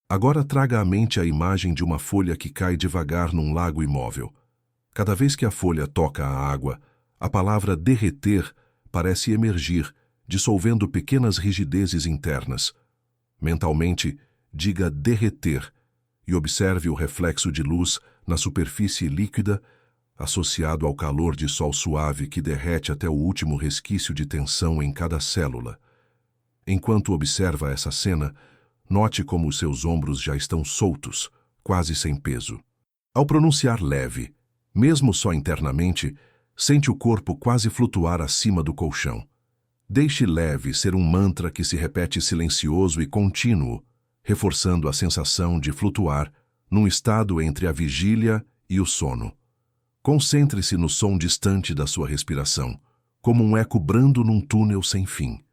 S1: Agora traga à mente a imagem de uma folha que cai devagar num lago imóvel. Cada vez que a folha toca a água, a palavra derreter parece emergir, dissolvendo pequenas rigidezes internas. Mentalmente, diga derreter e observe o reflexo de luz na superfície líquida associado ao calor de sol suave que derrete até o último resquício de tensão em cada célula. Enquanto observa essa cena, note como os seus ombros já estão soltos, quase sem peso. Ao pronunciar leve, mesmo só internamente, sente o corpo quase flutuar acima do colchão. Deixe leve ser um mantra que se repete silencioso e contínuo, reforçando a sensação de flutuar num estado entre a vigília e o sono. Concentre-se no som distante da sua respiração, como um eco brando num túnel sem fim.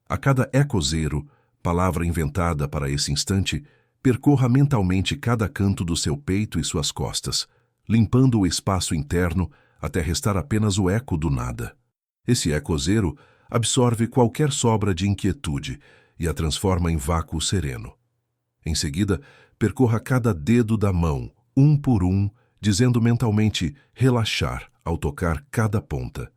S1: A cada ecozeiro, palavra inventada para esse instante, percorra mentalmente cada canto do seu peito e suas costas, limpando o espaço interno até restar apenas o eco do nada. Esse ecozeiro absorve qualquer sobra de inquietude e a transforma em vácuo sereno. Em seguida, percorra cada dedo da mão, um por um, dizendo mentalmente relaxar ao tocar cada ponta.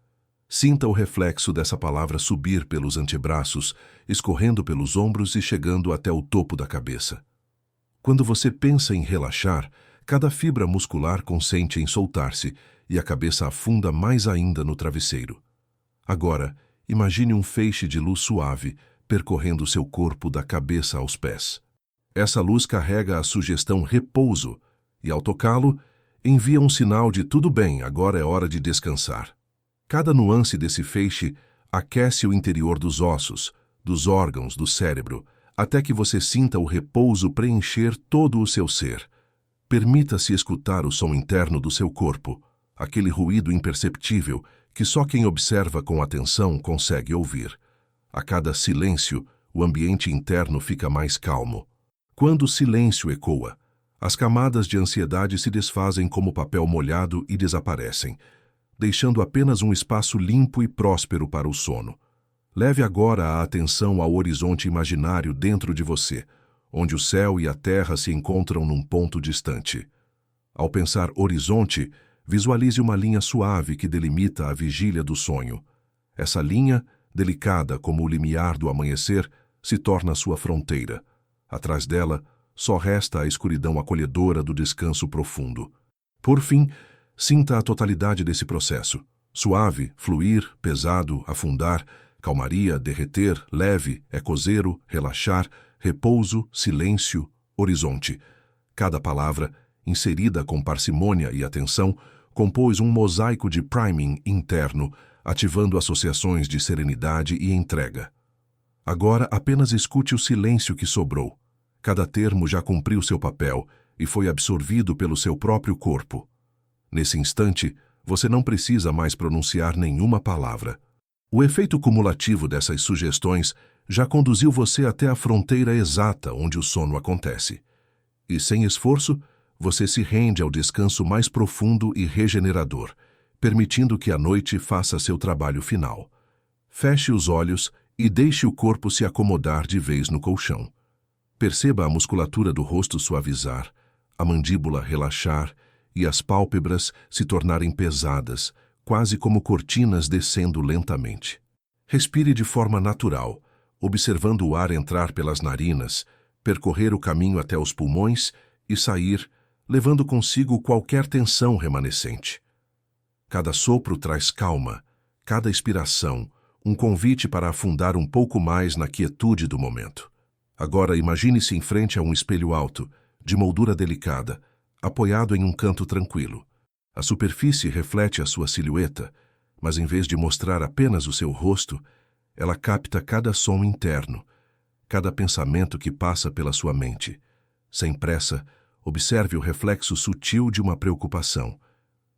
S1: Sinta o reflexo dessa palavra subir pelos antebraços, escorrendo pelos ombros e chegando até o topo da cabeça. Quando você pensa em relaxar, cada fibra muscular consente em soltar-se e a cabeça afunda mais ainda no travesseiro. Agora, imagine um feixe de luz suave percorrendo seu corpo da cabeça aos pés. Essa luz carrega a sugestão repouso e, ao tocá-lo, envia um sinal de tudo bem, agora é hora de descansar. Cada nuance desse feixe aquece o interior dos ossos, dos órgãos, do cérebro, até que você sinta o repouso preencher todo o seu ser. Permita-se escutar o som interno do seu corpo, aquele ruído imperceptível que só quem observa com atenção consegue ouvir. A cada silêncio, o ambiente interno fica mais calmo. Quando o silêncio ecoa, as camadas de ansiedade se desfazem como papel molhado e desaparecem, deixando apenas um espaço limpo e próspero para o sono. Leve agora a atenção ao horizonte imaginário dentro de você, onde o céu e a terra se encontram num ponto distante. Ao pensar horizonte, visualize uma linha suave que delimita a vigília do sonho. Essa linha, delicada como o limiar do amanhecer, se torna sua fronteira. Atrás dela, só resta a escuridão acolhedora do descanso profundo. Por fim, sinta a totalidade desse processo. Suave, fluir, pesado, afundar, calmaria, derreter, leve, ecozeiro, relaxar, repouso, silêncio, horizonte. Cada palavra, inserida com parcimônia e atenção, compôs um mosaico de priming interno, ativando associações de serenidade e entrega. Agora apenas escute o silêncio que sobrou. Cada termo já cumpriu seu papel e foi absorvido pelo seu próprio corpo. Nesse instante, você não precisa mais pronunciar nenhuma palavra. O efeito cumulativo dessas sugestões já conduziu você até a fronteira exata onde o sono acontece. E, sem esforço, você se rende ao descanso mais profundo e regenerador, permitindo que a noite faça seu trabalho final. Feche os olhos e deixe o corpo se acomodar de vez no colchão. Perceba a musculatura do rosto suavizar, a mandíbula relaxar e as pálpebras se tornarem pesadas, quase como cortinas descendo lentamente. Respire de forma natural, observando o ar entrar pelas narinas, percorrer o caminho até os pulmões e sair, levando consigo qualquer tensão remanescente. Cada sopro traz calma, cada expiração, um convite para afundar um pouco mais na quietude do momento. Agora imagine-se em frente a um espelho alto, de moldura delicada, apoiado em um canto tranquilo. A superfície reflete a sua silhueta, mas em vez de mostrar apenas o seu rosto, ela capta cada som interno, cada pensamento que passa pela sua mente. Sem pressa, observe o reflexo sutil de uma preocupação.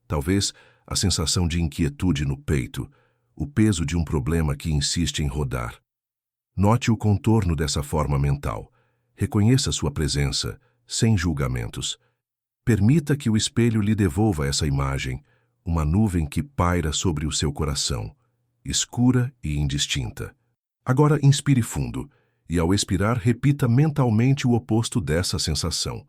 S1: Talvez a sensação de inquietude no peito, o peso de um problema que insiste em rodar. Note o contorno dessa forma mental. Reconheça sua presença, sem julgamentos. Permita que o espelho lhe devolva essa imagem, uma nuvem que paira sobre o seu coração, escura e indistinta. Agora inspire fundo, e ao expirar repita mentalmente o oposto dessa sensação.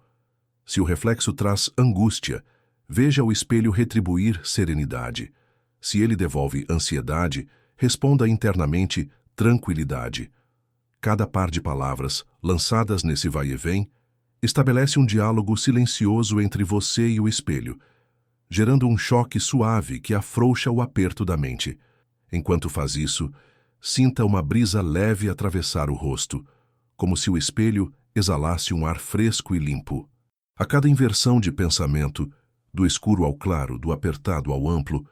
S1: Se o reflexo traz angústia, veja o espelho retribuir serenidade. Se ele devolve ansiedade, responda internamente tranquilidade. Cada par de palavras, lançadas nesse vai e vem, estabelece um diálogo silencioso entre você e o espelho, gerando um choque suave que afrouxa o aperto da mente. Enquanto faz isso, sinta uma brisa leve atravessar o rosto, como se o espelho exalasse um ar fresco e limpo. A cada inversão de pensamento, do escuro ao claro, do apertado ao amplo,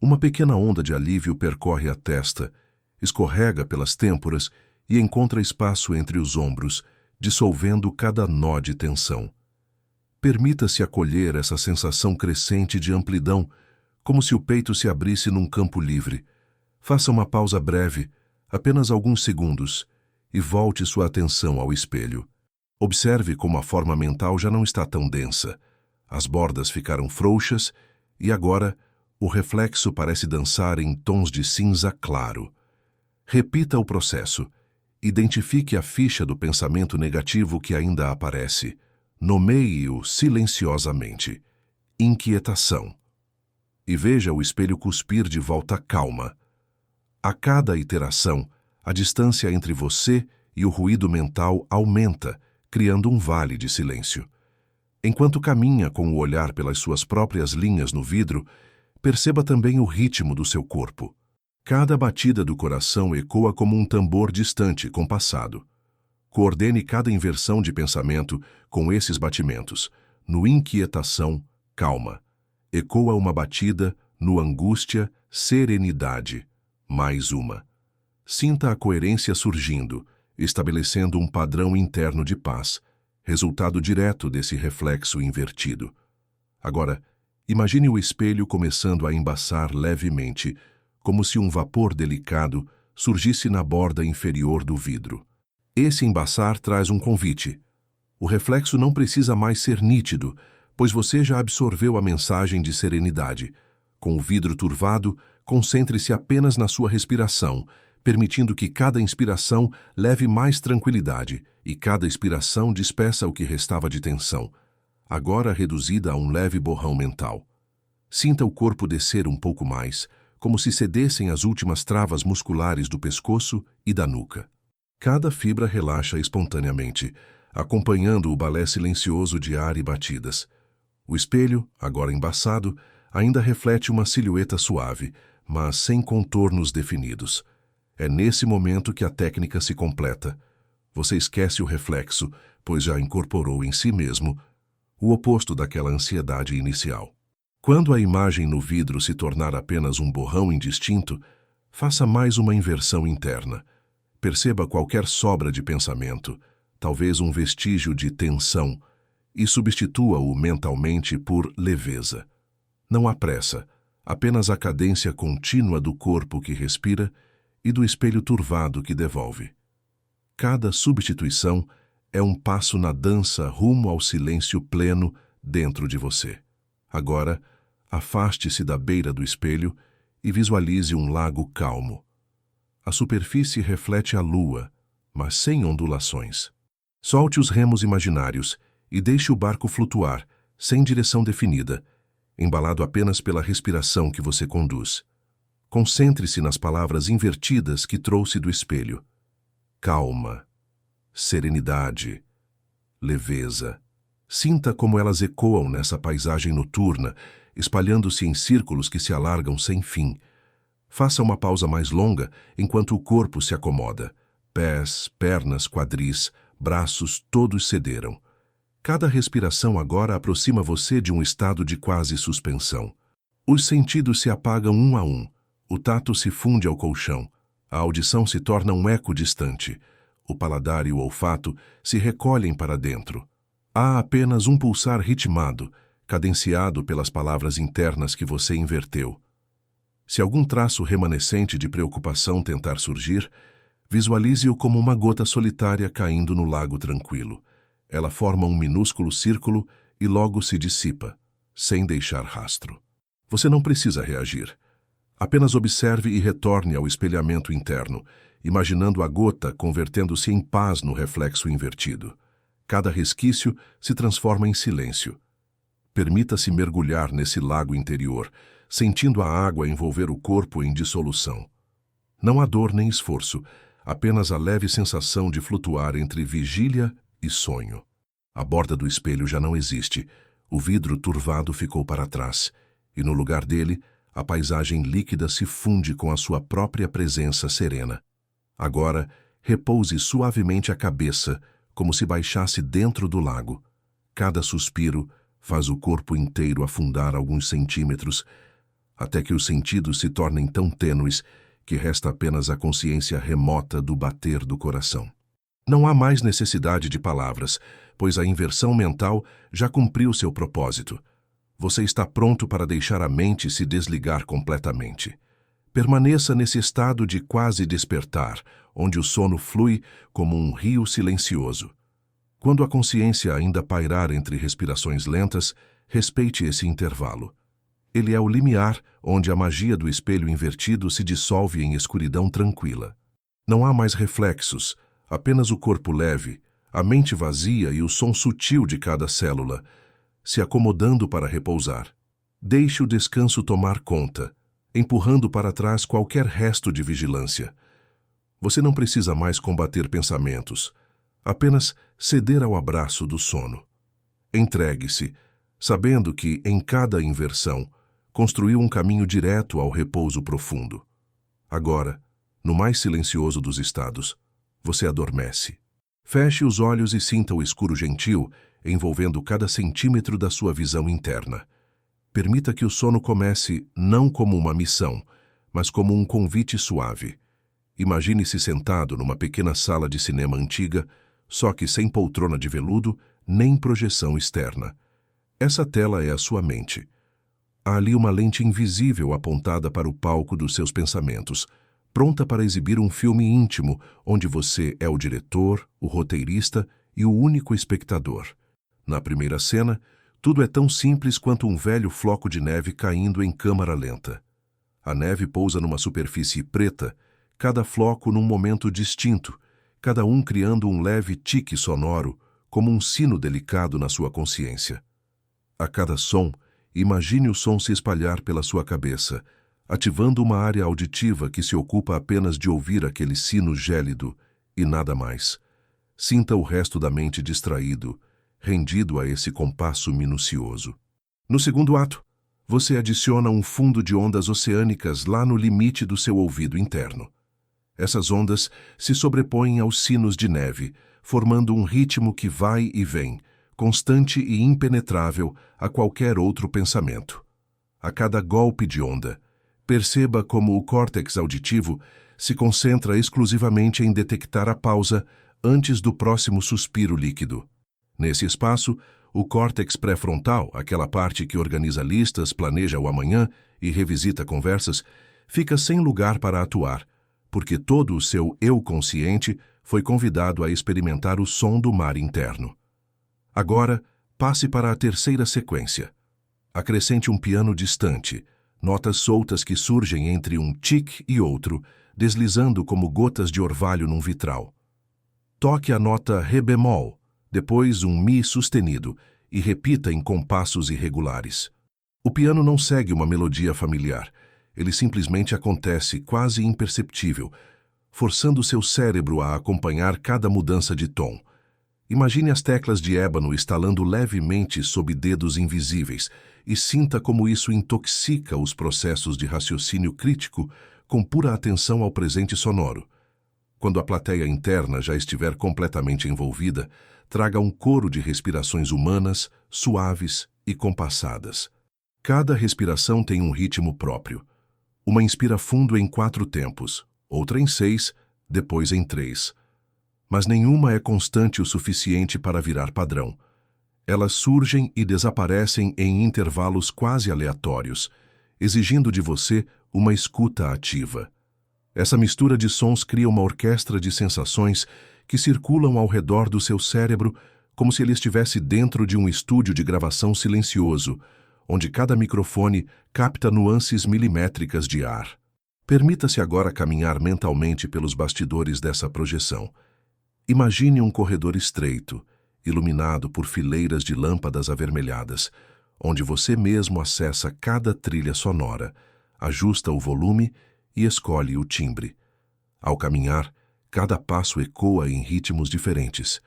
S1: uma pequena onda de alívio percorre a testa, escorrega pelas têmporas e encontra espaço entre os ombros, dissolvendo cada nó de tensão. Permita-se acolher essa sensação crescente de amplidão, como se o peito se abrisse num campo livre. Faça uma pausa breve, apenas alguns segundos, e volte sua atenção ao espelho. Observe como a forma mental já não está tão densa. As bordas ficaram frouxas e agora o reflexo parece dançar em tons de cinza claro. Repita o processo. Identifique a ficha do pensamento negativo que ainda aparece. Nomeie-o silenciosamente. Inquietação. E veja o espelho cuspir de volta calma. A cada iteração, a distância entre você e o ruído mental aumenta, criando um vale de silêncio. Enquanto caminha com o olhar pelas suas próprias linhas no vidro, perceba também o ritmo do seu corpo. Cada batida do coração ecoa como um tambor distante, compassado. Coordene cada inversão de pensamento com esses batimentos. No inquietação, calma. Ecoa uma batida, no angústia, serenidade. Mais uma. Sinta a coerência surgindo, estabelecendo um padrão interno de paz, resultado direto desse reflexo invertido. Agora, imagine o espelho começando a embaçar levemente, como se um vapor delicado surgisse na borda inferior do vidro. Esse embaçar traz um convite. O reflexo não precisa mais ser nítido, pois você já absorveu a mensagem de serenidade. Com o vidro turvado, concentre-se apenas na sua respiração, permitindo que cada inspiração leve mais tranquilidade e cada expiração despeça o que restava de tensão, agora reduzida a um leve borrão mental. Sinta o corpo descer um pouco mais, como se cedessem as últimas travas musculares do pescoço e da nuca. Cada fibra relaxa espontaneamente, acompanhando o balé silencioso de ar e batidas. O espelho, agora embaçado, ainda reflete uma silhueta suave, mas sem contornos definidos. É nesse momento que a técnica se completa. Você esquece o reflexo, pois já incorporou em si mesmo o oposto daquela ansiedade inicial. Quando a imagem no vidro se tornar apenas um borrão indistinto, faça mais uma inversão interna. Perceba qualquer sobra de pensamento, talvez um vestígio de tensão, e substitua-o mentalmente por leveza. Não há pressa, apenas a cadência contínua do corpo que respira e do espelho turvado que devolve. Cada substituição é um passo na dança rumo ao silêncio pleno dentro de você. Agora, afaste-se da beira do espelho e visualize um lago calmo. A superfície reflete a lua, mas sem ondulações. Solte os remos imaginários e deixe o barco flutuar, sem direção definida, embalado apenas pela respiração que você conduz. Concentre-se nas palavras invertidas que trouxe do espelho. Calma, serenidade, leveza. Sinta como elas ecoam nessa paisagem noturna, espalhando-se em círculos que se alargam sem fim. Faça uma pausa mais longa enquanto o corpo se acomoda. Pés, pernas, quadris, braços, todos cederam. Cada respiração agora aproxima você de um estado de quase suspensão. Os sentidos se apagam um a um. O tato se funde ao colchão. A audição se torna um eco distante. O paladar e o olfato se recolhem para dentro. Há apenas um pulsar ritmado, cadenciado pelas palavras internas que você inverteu. Se algum traço remanescente de preocupação tentar surgir, visualize-o como uma gota solitária caindo no lago tranquilo. Ela forma um minúsculo círculo e logo se dissipa, sem deixar rastro. Você não precisa reagir. Apenas observe e retorne ao espelhamento interno, imaginando a gota convertendo-se em paz no reflexo invertido. Cada resquício se transforma em silêncio. Permita-se mergulhar nesse lago interior, sentindo a água envolver o corpo em dissolução. Não há dor nem esforço, apenas a leve sensação de flutuar entre vigília e sonho. A borda do espelho já não existe, o vidro turvado ficou para trás, e no lugar dele, a paisagem líquida se funde com a sua própria presença serena. Agora, repouse suavemente a cabeça, como se baixasse dentro do lago. Cada suspiro faz o corpo inteiro afundar alguns centímetros, até que os sentidos se tornem tão tênues que resta apenas a consciência remota do bater do coração. Não há mais necessidade de palavras, pois a inversão mental já cumpriu seu propósito. Você está pronto para deixar a mente se desligar completamente. Permaneça nesse estado de quase despertar, onde o sono flui como um rio silencioso. Quando a consciência ainda pairar entre respirações lentas, respeite esse intervalo. Ele é o limiar onde a magia do espelho invertido se dissolve em escuridão tranquila. Não há mais reflexos, apenas o corpo leve, a mente vazia e o som sutil de cada célula, se acomodando para repousar. Deixe o descanso tomar conta, empurrando para trás qualquer resto de vigilância. Você não precisa mais combater pensamentos, apenas ceder ao abraço do sono. Entregue-se, sabendo que, em cada inversão, construiu um caminho direto ao repouso profundo. Agora, no mais silencioso dos estados, você adormece. Feche os olhos e sinta o escuro gentil, envolvendo cada centímetro da sua visão interna. Permita que o sono comece não como uma missão, mas como um convite suave. Imagine-se sentado numa pequena sala de cinema antiga, só que sem poltrona de veludo nem projeção externa. Essa tela é a sua mente. Há ali uma lente invisível apontada para o palco dos seus pensamentos, pronta para exibir um filme íntimo onde você é o diretor, o roteirista e o único espectador. Na primeira cena, tudo é tão simples quanto um velho floco de neve caindo em câmara lenta. A neve pousa numa superfície preta, cada floco num momento distinto, cada um criando um leve tique sonoro, como um sino delicado na sua consciência. A cada som, imagine o som se espalhar pela sua cabeça, ativando uma área auditiva que se ocupa apenas de ouvir aquele sino gélido e nada mais. Sinta o resto da mente distraído, rendido a esse compasso minucioso. No segundo ato, você adiciona um fundo de ondas oceânicas lá no limite do seu ouvido interno. Essas ondas se sobrepõem aos sinos de neve, formando um ritmo que vai e vem, constante e impenetrável a qualquer outro pensamento. A cada golpe de onda, perceba como o córtex auditivo se concentra exclusivamente em detectar a pausa antes do próximo suspiro líquido. Nesse espaço, o córtex pré-frontal, aquela parte que organiza listas, planeja o amanhã e revisita conversas, fica sem lugar para atuar, porque todo o seu eu consciente foi convidado a experimentar o som do mar interno. Agora, passe para a terceira sequência. Acrescente um piano distante, notas soltas que surgem entre um tic e outro, deslizando como gotas de orvalho num vitral. Toque a nota Ré bemol, depois um Mi sustenido e repita em compassos irregulares. O piano não segue uma melodia familiar, ele simplesmente acontece quase imperceptível, forçando seu cérebro a acompanhar cada mudança de tom. Imagine as teclas de ébano estalando levemente sob dedos invisíveis e sinta como isso intoxica os processos de raciocínio crítico com pura atenção ao presente sonoro. Quando a plateia interna já estiver completamente envolvida, traga um coro de respirações humanas, suaves e compassadas. Cada respiração tem um ritmo próprio. Uma inspira fundo em 4 tempos, outra em 6, depois em 3. Mas nenhuma é constante o suficiente para virar padrão. Elas surgem e desaparecem em intervalos quase aleatórios, exigindo de você uma escuta ativa. Essa mistura de sons cria uma orquestra de sensações que circulam ao redor do seu cérebro como se ele estivesse dentro de um estúdio de gravação silencioso, onde cada microfone capta nuances milimétricas de ar. Permita-se agora caminhar mentalmente pelos bastidores dessa projeção. Imagine um corredor estreito, iluminado por fileiras de lâmpadas avermelhadas, onde você mesmo acessa cada trilha sonora, ajusta o volume e escolhe o timbre. Ao caminhar, cada passo ecoa em ritmos diferentes.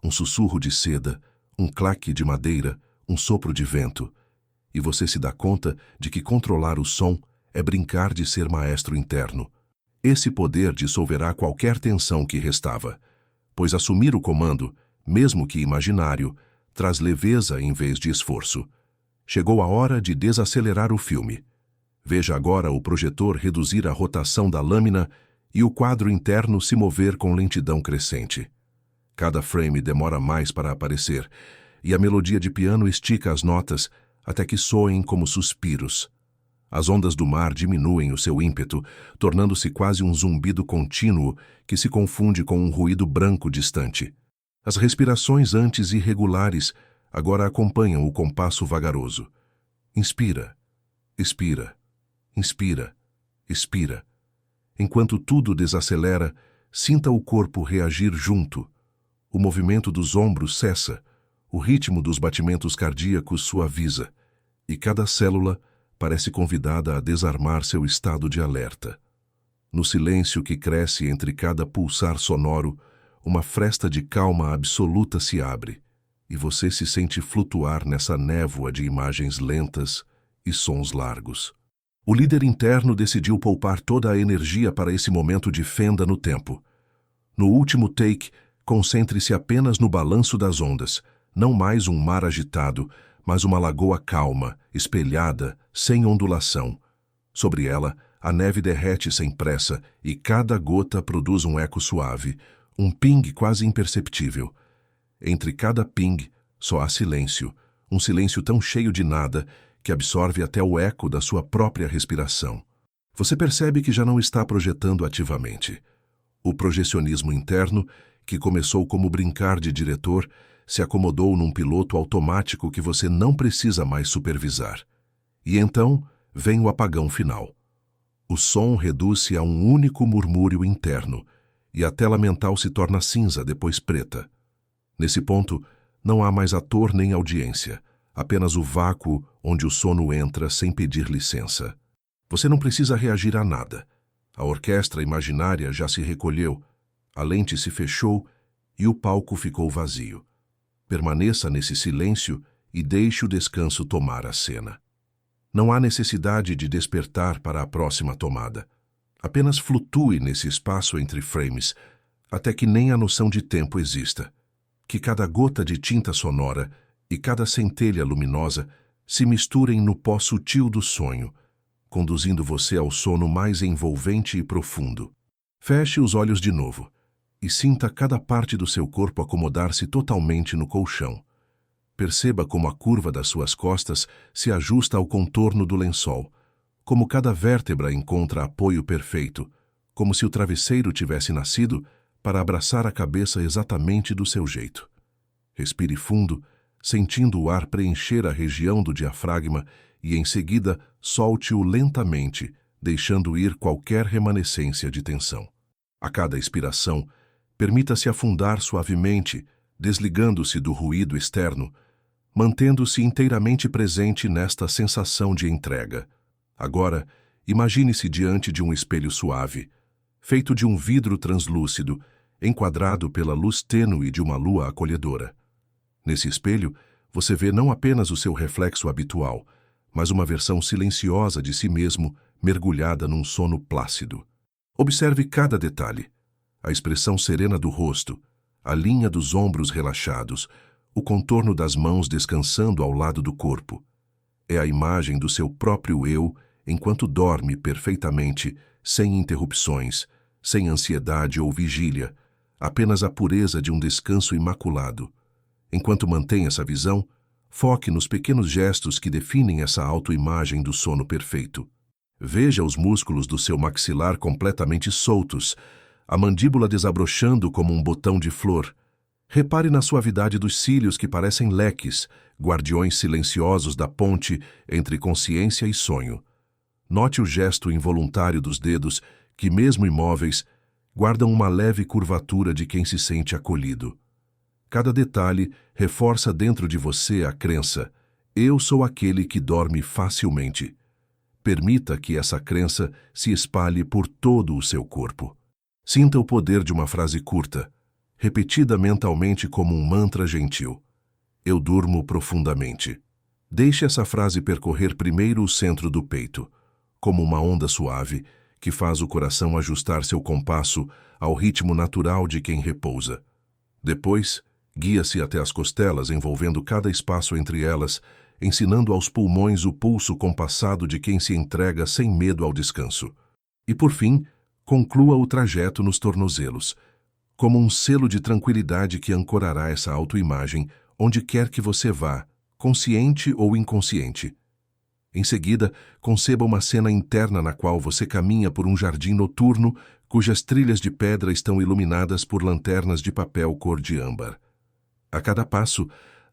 S1: Um sussurro de seda, um claque de madeira, um sopro de vento. E você se dá conta de que controlar o som é brincar de ser maestro interno. Esse poder dissolverá qualquer tensão que restava, pois assumir o comando, mesmo que imaginário, traz leveza em vez de esforço. Chegou a hora de desacelerar o filme. Veja agora o projetor reduzir a rotação da lâmina e o quadro interno se mover com lentidão crescente. Cada frame demora mais para aparecer, e a melodia de piano estica as notas até que soem como suspiros. As ondas do mar diminuem o seu ímpeto, tornando-se quase um zumbido contínuo que se confunde com um ruído branco distante. As respirações antes irregulares agora acompanham o compasso vagaroso. Inspira, expira, inspira, expira. Enquanto tudo desacelera, sinta o corpo reagir junto. O movimento dos ombros cessa, o ritmo dos batimentos cardíacos suaviza, e cada célula parece convidada a desarmar seu estado de alerta. No silêncio que cresce entre cada pulsar sonoro, uma fresta de calma absoluta se abre, e você se sente flutuar nessa névoa de imagens lentas e sons largos. O líder interno decidiu poupar toda a energia para esse momento de fenda no tempo. No último take, concentre-se apenas no balanço das ondas, não mais um mar agitado, mas uma lagoa calma, espelhada, sem ondulação. Sobre ela, a neve derrete sem pressa e cada gota produz um eco suave, um ping quase imperceptível. Entre cada ping, só há silêncio, um silêncio tão cheio de nada que absorve até o eco da sua própria respiração. Você percebe que já não está projetando ativamente. O projecionismo interno, que começou como brincar de diretor, se acomodou num piloto automático que você não precisa mais supervisar. E então vem o apagão final. O som reduz-se a um único murmúrio interno, e a tela mental se torna cinza, depois preta. Nesse ponto, não há mais ator nem audiência, apenas o vácuo onde o sono entra sem pedir licença. Você não precisa reagir a nada. A orquestra imaginária já se recolheu, a lente se fechou e o palco ficou vazio. Permaneça nesse silêncio e deixe o descanso tomar a cena. Não há necessidade de despertar para a próxima tomada. Apenas flutue nesse espaço entre frames, até que nem a noção de tempo exista. Que cada gota de tinta sonora e cada centelha luminosa se misturem no pó sutil do sonho, conduzindo você ao sono mais envolvente e profundo. Feche os olhos de novo e sinta cada parte do seu corpo acomodar-se totalmente no colchão. Perceba como a curva das suas costas se ajusta ao contorno do lençol, como cada vértebra encontra apoio perfeito, como se o travesseiro tivesse nascido para abraçar a cabeça exatamente do seu jeito. Respire fundo, sentindo o ar preencher a região do diafragma e, em seguida, solte-o lentamente, deixando ir qualquer remanescência de tensão. A cada expiração, permita-se afundar suavemente, desligando-se do ruído externo, mantendo-se inteiramente presente nesta sensação de entrega. Agora, imagine-se diante de um espelho suave, feito de um vidro translúcido, enquadrado pela luz tênue de uma lua acolhedora. Nesse espelho, você vê não apenas o seu reflexo habitual, mas uma versão silenciosa de si mesmo, mergulhada num sono plácido. Observe cada detalhe: a expressão serena do rosto, a linha dos ombros relaxados, o contorno das mãos descansando ao lado do corpo. É a imagem do seu próprio eu enquanto dorme perfeitamente, sem interrupções, sem ansiedade ou vigília, apenas a pureza de um descanso imaculado. Enquanto mantém essa visão, foque nos pequenos gestos que definem essa autoimagem do sono perfeito. Veja os músculos do seu maxilar completamente soltos, a mandíbula desabrochando como um botão de flor. Repare na suavidade dos cílios que parecem leques, guardiões silenciosos da ponte entre consciência e sonho. Note o gesto involuntário dos dedos, que, mesmo imóveis, guardam uma leve curvatura de quem se sente acolhido. Cada detalhe reforça dentro de você a crença: eu sou aquele que dorme facilmente. Permita que essa crença se espalhe por todo o seu corpo. Sinta o poder de uma frase curta, repetida mentalmente como um mantra gentil. Eu durmo profundamente. Deixe essa frase percorrer primeiro o centro do peito, como uma onda suave que faz o coração ajustar seu compasso ao ritmo natural de quem repousa. Depois, guia-se até as costelas, envolvendo cada espaço entre elas, ensinando aos pulmões o pulso compassado de quem se entrega sem medo ao descanso. E, por fim, conclua o trajeto nos tornozelos, como um selo de tranquilidade que ancorará essa autoimagem onde quer que você vá, consciente ou inconsciente. Em seguida, conceba uma cena interna na qual você caminha por um jardim noturno cujas trilhas de pedra estão iluminadas por lanternas de papel cor de âmbar. A cada passo,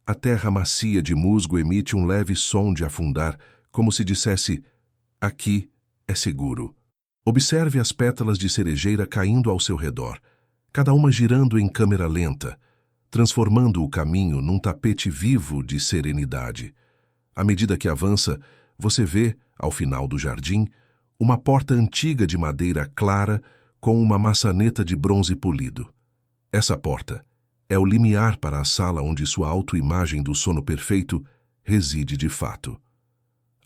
S1: a terra macia de musgo emite um leve som de afundar, como se dissesse: aqui é seguro. Observe as pétalas de cerejeira caindo ao seu redor, cada uma girando em câmera lenta, transformando o caminho num tapete vivo de serenidade. À medida que avança, você vê, ao final do jardim, uma porta antiga de madeira clara com uma maçaneta de bronze polido. Essa porta é o limiar para a sala onde sua autoimagem do sono perfeito reside de fato.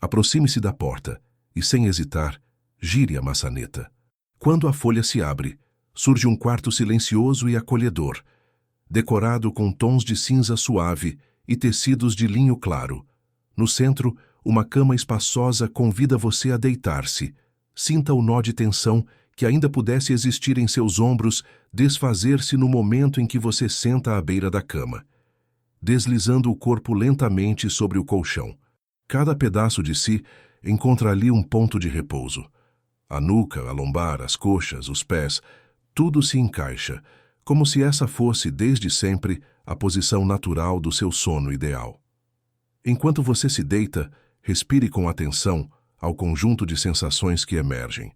S1: Aproxime-se da porta e, sem hesitar, gire a maçaneta. Quando a folha se abre, surge um quarto silencioso e acolhedor, decorado com tons de cinza suave e tecidos de linho claro. No centro, uma cama espaçosa convida você a deitar-se. Sinta o nó de tensão que ainda pudesse existir em seus ombros desfazer-se no momento em que você senta à beira da cama, deslizando o corpo lentamente sobre o colchão. Cada pedaço de si encontra ali um ponto de repouso. A nuca, a lombar, as coxas, os pés, tudo se encaixa, como se essa fosse, desde sempre, a posição natural do seu sono ideal. Enquanto você se deita, respire com atenção ao conjunto de sensações que emergem.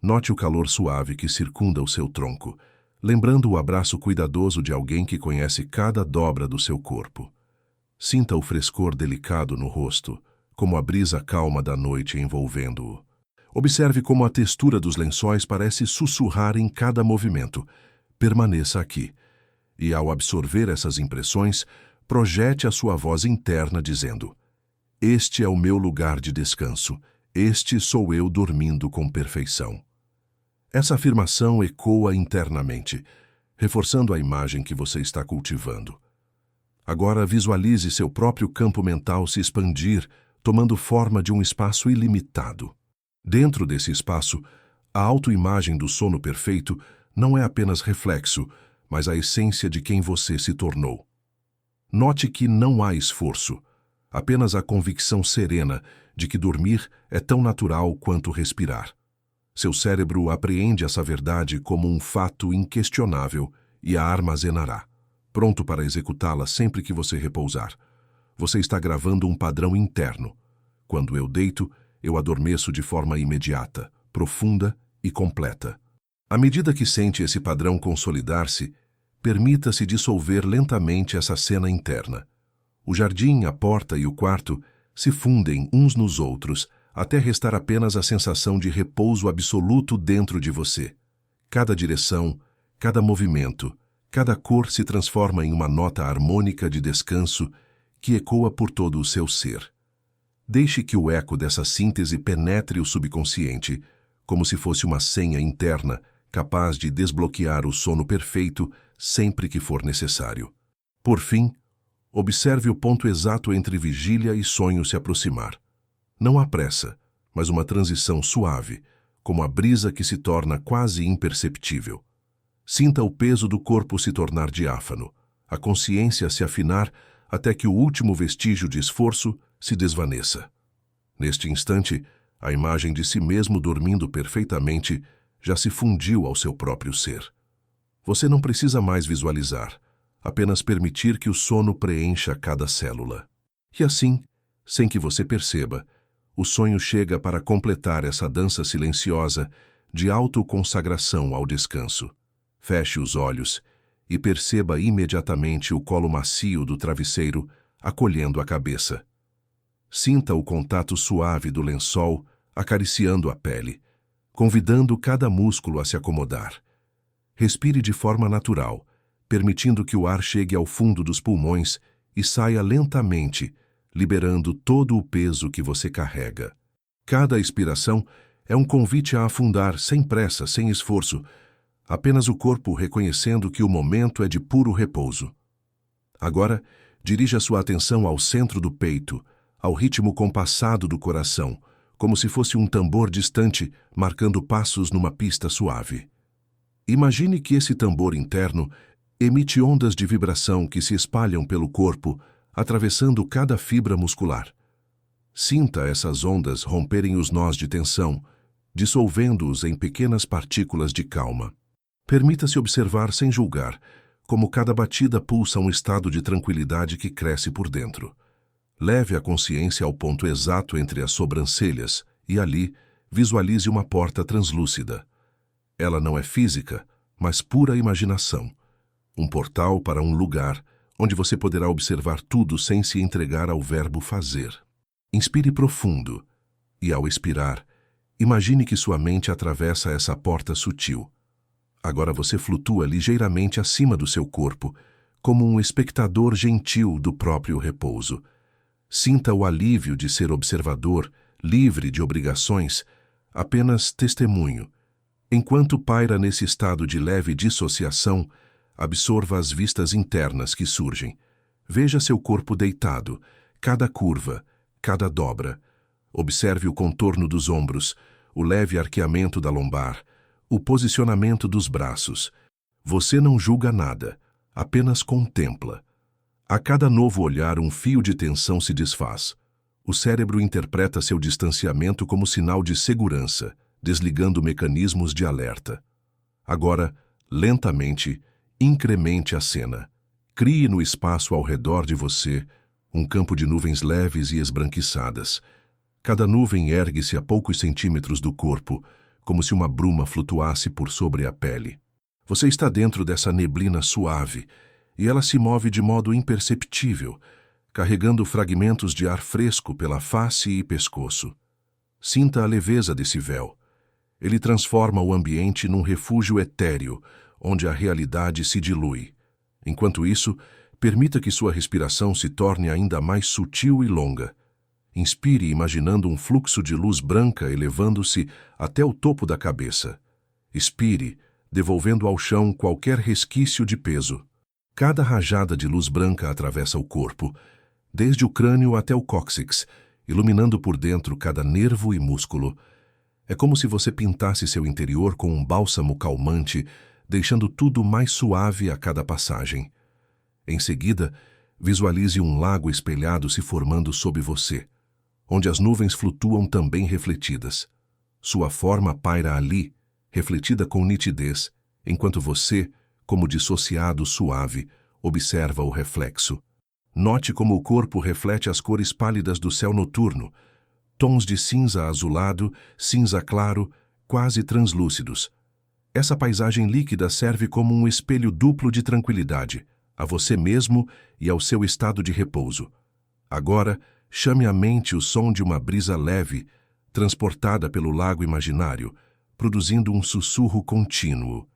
S1: Note o calor suave que circunda o seu tronco, lembrando o abraço cuidadoso de alguém que conhece cada dobra do seu corpo. Sinta o frescor delicado no rosto, como a brisa calma da noite envolvendo-o. Observe como a textura dos lençóis parece sussurrar em cada movimento. Permaneça aqui. E, ao absorver essas impressões, projete a sua voz interna dizendo: este é o meu lugar de descanso. Este sou eu dormindo com perfeição. Essa afirmação ecoa internamente, reforçando a imagem que você está cultivando. Agora visualize seu próprio campo mental se expandir, tomando forma de um espaço ilimitado. Dentro desse espaço, a autoimagem do sono perfeito não é apenas reflexo, mas a essência de quem você se tornou. Note que não há esforço, apenas a convicção serena de que dormir é tão natural quanto respirar. Seu cérebro apreende essa verdade como um fato inquestionável e a armazenará, pronto para executá-la sempre que você repousar. Você está gravando um padrão interno. Quando eu deito, eu adormeço de forma imediata, profunda e completa. À medida que sente esse padrão consolidar-se, permita-se dissolver lentamente essa cena interna. O jardim, a porta e o quarto se fundem uns nos outros, até restar apenas a sensação de repouso absoluto dentro de você. Cada direção, cada movimento, cada cor se transforma em uma nota harmônica de descanso que ecoa por todo o seu ser. Deixe que o eco dessa síntese penetre o subconsciente, como se fosse uma senha interna capaz de desbloquear o sono perfeito sempre que for necessário. Por fim, observe o ponto exato entre vigília e sonho se aproximar. Não há pressa, mas uma transição suave, como a brisa que se torna quase imperceptível. Sinta o peso do corpo se tornar diáfano, a consciência se afinar até que o último vestígio de esforço se desvaneça. Neste instante, a imagem de si mesmo dormindo perfeitamente já se fundiu ao seu próprio ser. Você não precisa mais visualizar, apenas permitir que o sono preencha cada célula. E assim, sem que você perceba, o sonho chega para completar essa dança silenciosa de autoconsagração ao descanso. Feche os olhos e perceba imediatamente o colo macio do travesseiro acolhendo a cabeça. Sinta o contato suave do lençol acariciando a pele, convidando cada músculo a se acomodar. Respire de forma natural, permitindo que o ar chegue ao fundo dos pulmões e saia lentamente, liberando todo o peso que você carrega. Cada expiração é um convite a afundar sem pressa, sem esforço, apenas o corpo reconhecendo que o momento é de puro repouso. Agora, dirija sua atenção ao centro do peito, ao ritmo compassado do coração, como se fosse um tambor distante marcando passos numa pista suave. Imagine que esse tambor interno emite ondas de vibração que se espalham pelo corpo, atravessando cada fibra muscular. Sinta essas ondas romperem os nós de tensão, dissolvendo-os em pequenas partículas de calma. Permita-se observar sem julgar, como cada batida pulsa um estado de tranquilidade que cresce por dentro. Leve a consciência ao ponto exato entre as sobrancelhas e ali visualize uma porta translúcida. Ela não é física, mas pura imaginação. Um portal para um lugar onde você poderá observar tudo sem se entregar ao verbo fazer. Inspire profundo e, ao expirar, imagine que sua mente atravessa essa porta sutil. Agora você flutua ligeiramente acima do seu corpo, como um espectador gentil do próprio repouso. Sinta o alívio de ser observador, livre de obrigações, apenas testemunho. Enquanto paira nesse estado de leve dissociação, absorva as vistas internas que surgem. Veja seu corpo deitado, cada curva, cada dobra. Observe o contorno dos ombros, o leve arqueamento da lombar, o posicionamento dos braços. Você não julga nada, apenas contempla. A cada novo olhar, um fio de tensão se desfaz. O cérebro interpreta seu distanciamento como sinal de segurança, desligando mecanismos de alerta. Agora, lentamente, incremente a cena. Crie no espaço ao redor de você um campo de nuvens leves e esbranquiçadas. Cada nuvem ergue-se a poucos centímetros do corpo, como se uma bruma flutuasse por sobre a pele. Você está dentro dessa neblina suave, e ela se move de modo imperceptível, carregando fragmentos de ar fresco pela face e pescoço. Sinta a leveza desse véu. Ele transforma o ambiente num refúgio etéreo, onde a realidade se dilui. Enquanto isso, permita que sua respiração se torne ainda mais sutil e longa. Inspire imaginando um fluxo de luz branca elevando-se até o topo da cabeça. Expire, devolvendo ao chão qualquer resquício de peso. Cada rajada de luz branca atravessa o corpo, desde o crânio até o cóccix, iluminando por dentro cada nervo e músculo. É como se você pintasse seu interior com um bálsamo calmante, deixando tudo mais suave a cada passagem. Em seguida, visualize um lago espelhado se formando sob você, onde as nuvens flutuam também refletidas. Sua forma paira ali, refletida com nitidez, enquanto você, como dissociado suave, observa o reflexo. Note como o corpo reflete as cores pálidas do céu noturno, tons de cinza azulado, cinza claro, quase translúcidos. Essa paisagem líquida serve como um espelho duplo de tranquilidade, a você mesmo e ao seu estado de repouso. Agora, chame à mente o som de uma brisa leve, transportada pelo lago imaginário, produzindo um sussurro contínuo.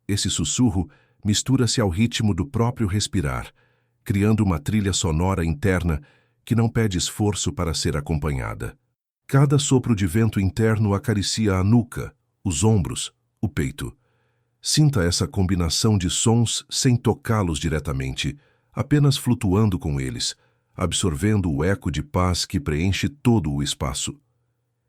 S1: Esse sussurro mistura-se ao ritmo do próprio respirar, criando uma trilha sonora interna que não pede esforço para ser acompanhada. Cada sopro de vento interno acaricia a nuca, os ombros, o peito. Sinta essa combinação de sons sem tocá-los diretamente, apenas flutuando com eles, absorvendo o eco de paz que preenche todo o espaço.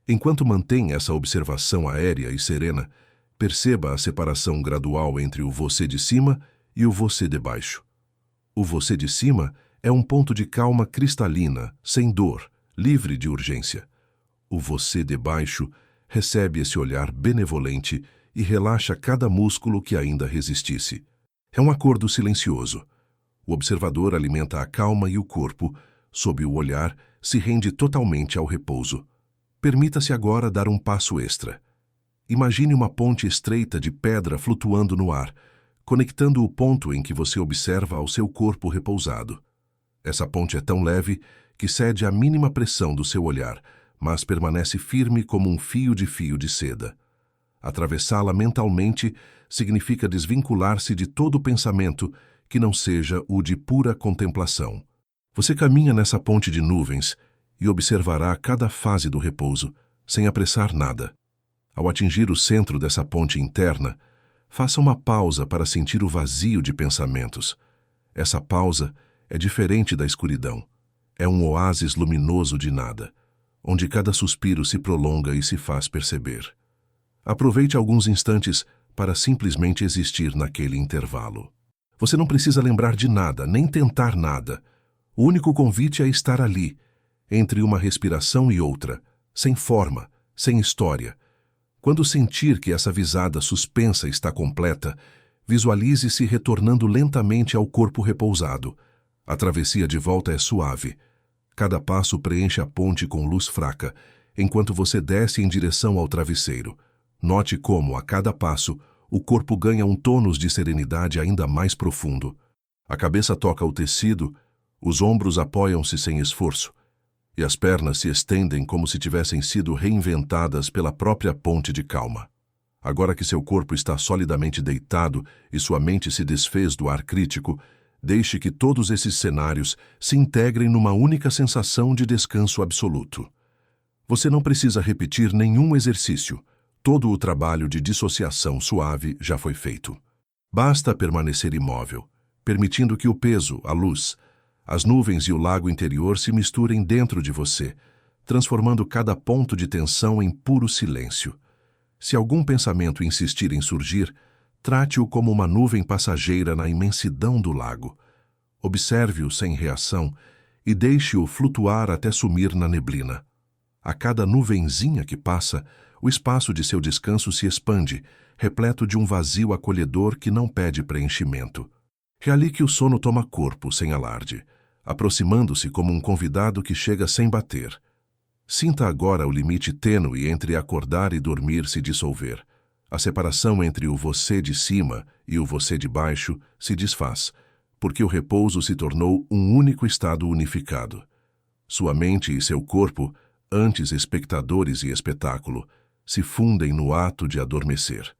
S1: Enquanto mantém essa observação aérea e serena, perceba a separação gradual entre o você de cima e o você de baixo. O você de cima é um ponto de calma cristalina, sem dor, livre de urgência. O você de baixo recebe esse olhar benevolente e relaxa cada músculo que ainda resistisse. É um acordo silencioso. O observador alimenta a calma e o corpo, sob o olhar, se rende totalmente ao repouso. Permita-se agora dar um passo extra. Imagine uma ponte estreita de pedra flutuando no ar, conectando o ponto em que você observa ao seu corpo repousado. Essa ponte é tão leve que cede à mínima pressão do seu olhar, mas permanece firme como um fio de seda. Atravessá-la mentalmente significa desvincular-se de todo pensamento que não seja o de pura contemplação. Você caminha nessa ponte de nuvens e observará cada fase do repouso, sem apressar nada. Ao atingir o centro dessa ponte interna, faça uma pausa para sentir o vazio de pensamentos. Essa pausa é diferente da escuridão. É um oásis luminoso de nada, onde cada suspiro se prolonga e se faz perceber. Aproveite alguns instantes para simplesmente existir naquele intervalo. Você não precisa lembrar de nada, nem tentar nada. O único convite é estar ali, entre uma respiração e outra, sem forma, sem história. Quando sentir que essa visada suspensa está completa, visualize-se retornando lentamente ao corpo repousado. A travessia de volta é suave. Cada passo preenche a ponte com luz fraca, enquanto você desce em direção ao travesseiro. Note como, a cada passo, o corpo ganha um tônus de serenidade ainda mais profundo. A cabeça toca o tecido, os ombros apoiam-se sem esforço, e as pernas se estendem como se tivessem sido reinventadas pela própria ponte de calma. Agora que seu corpo está solidamente deitado e sua mente se desfez do ar crítico, deixe que todos esses cenários se integrem numa única sensação de descanso absoluto. Você não precisa repetir nenhum exercício. Todo o trabalho de dissociação suave já foi feito. Basta permanecer imóvel, permitindo que o peso, a luz, as nuvens e o lago interior se misturem dentro de você, transformando cada ponto de tensão em puro silêncio. Se algum pensamento insistir em surgir, trate-o como uma nuvem passageira na imensidão do lago. Observe-o sem reação e deixe-o flutuar até sumir na neblina. A cada nuvenzinha que passa, o espaço de seu descanso se expande, repleto de um vazio acolhedor que não pede preenchimento. É ali que o sono toma corpo, sem alarde, aproximando-se como um convidado que chega sem bater. Sinta agora o limite tênue entre acordar e dormir se dissolver. A separação entre o você de cima e o você de baixo se desfaz, porque o repouso se tornou um único estado unificado. Sua mente e seu corpo, antes espectadores e espetáculo, se fundem no ato de adormecer.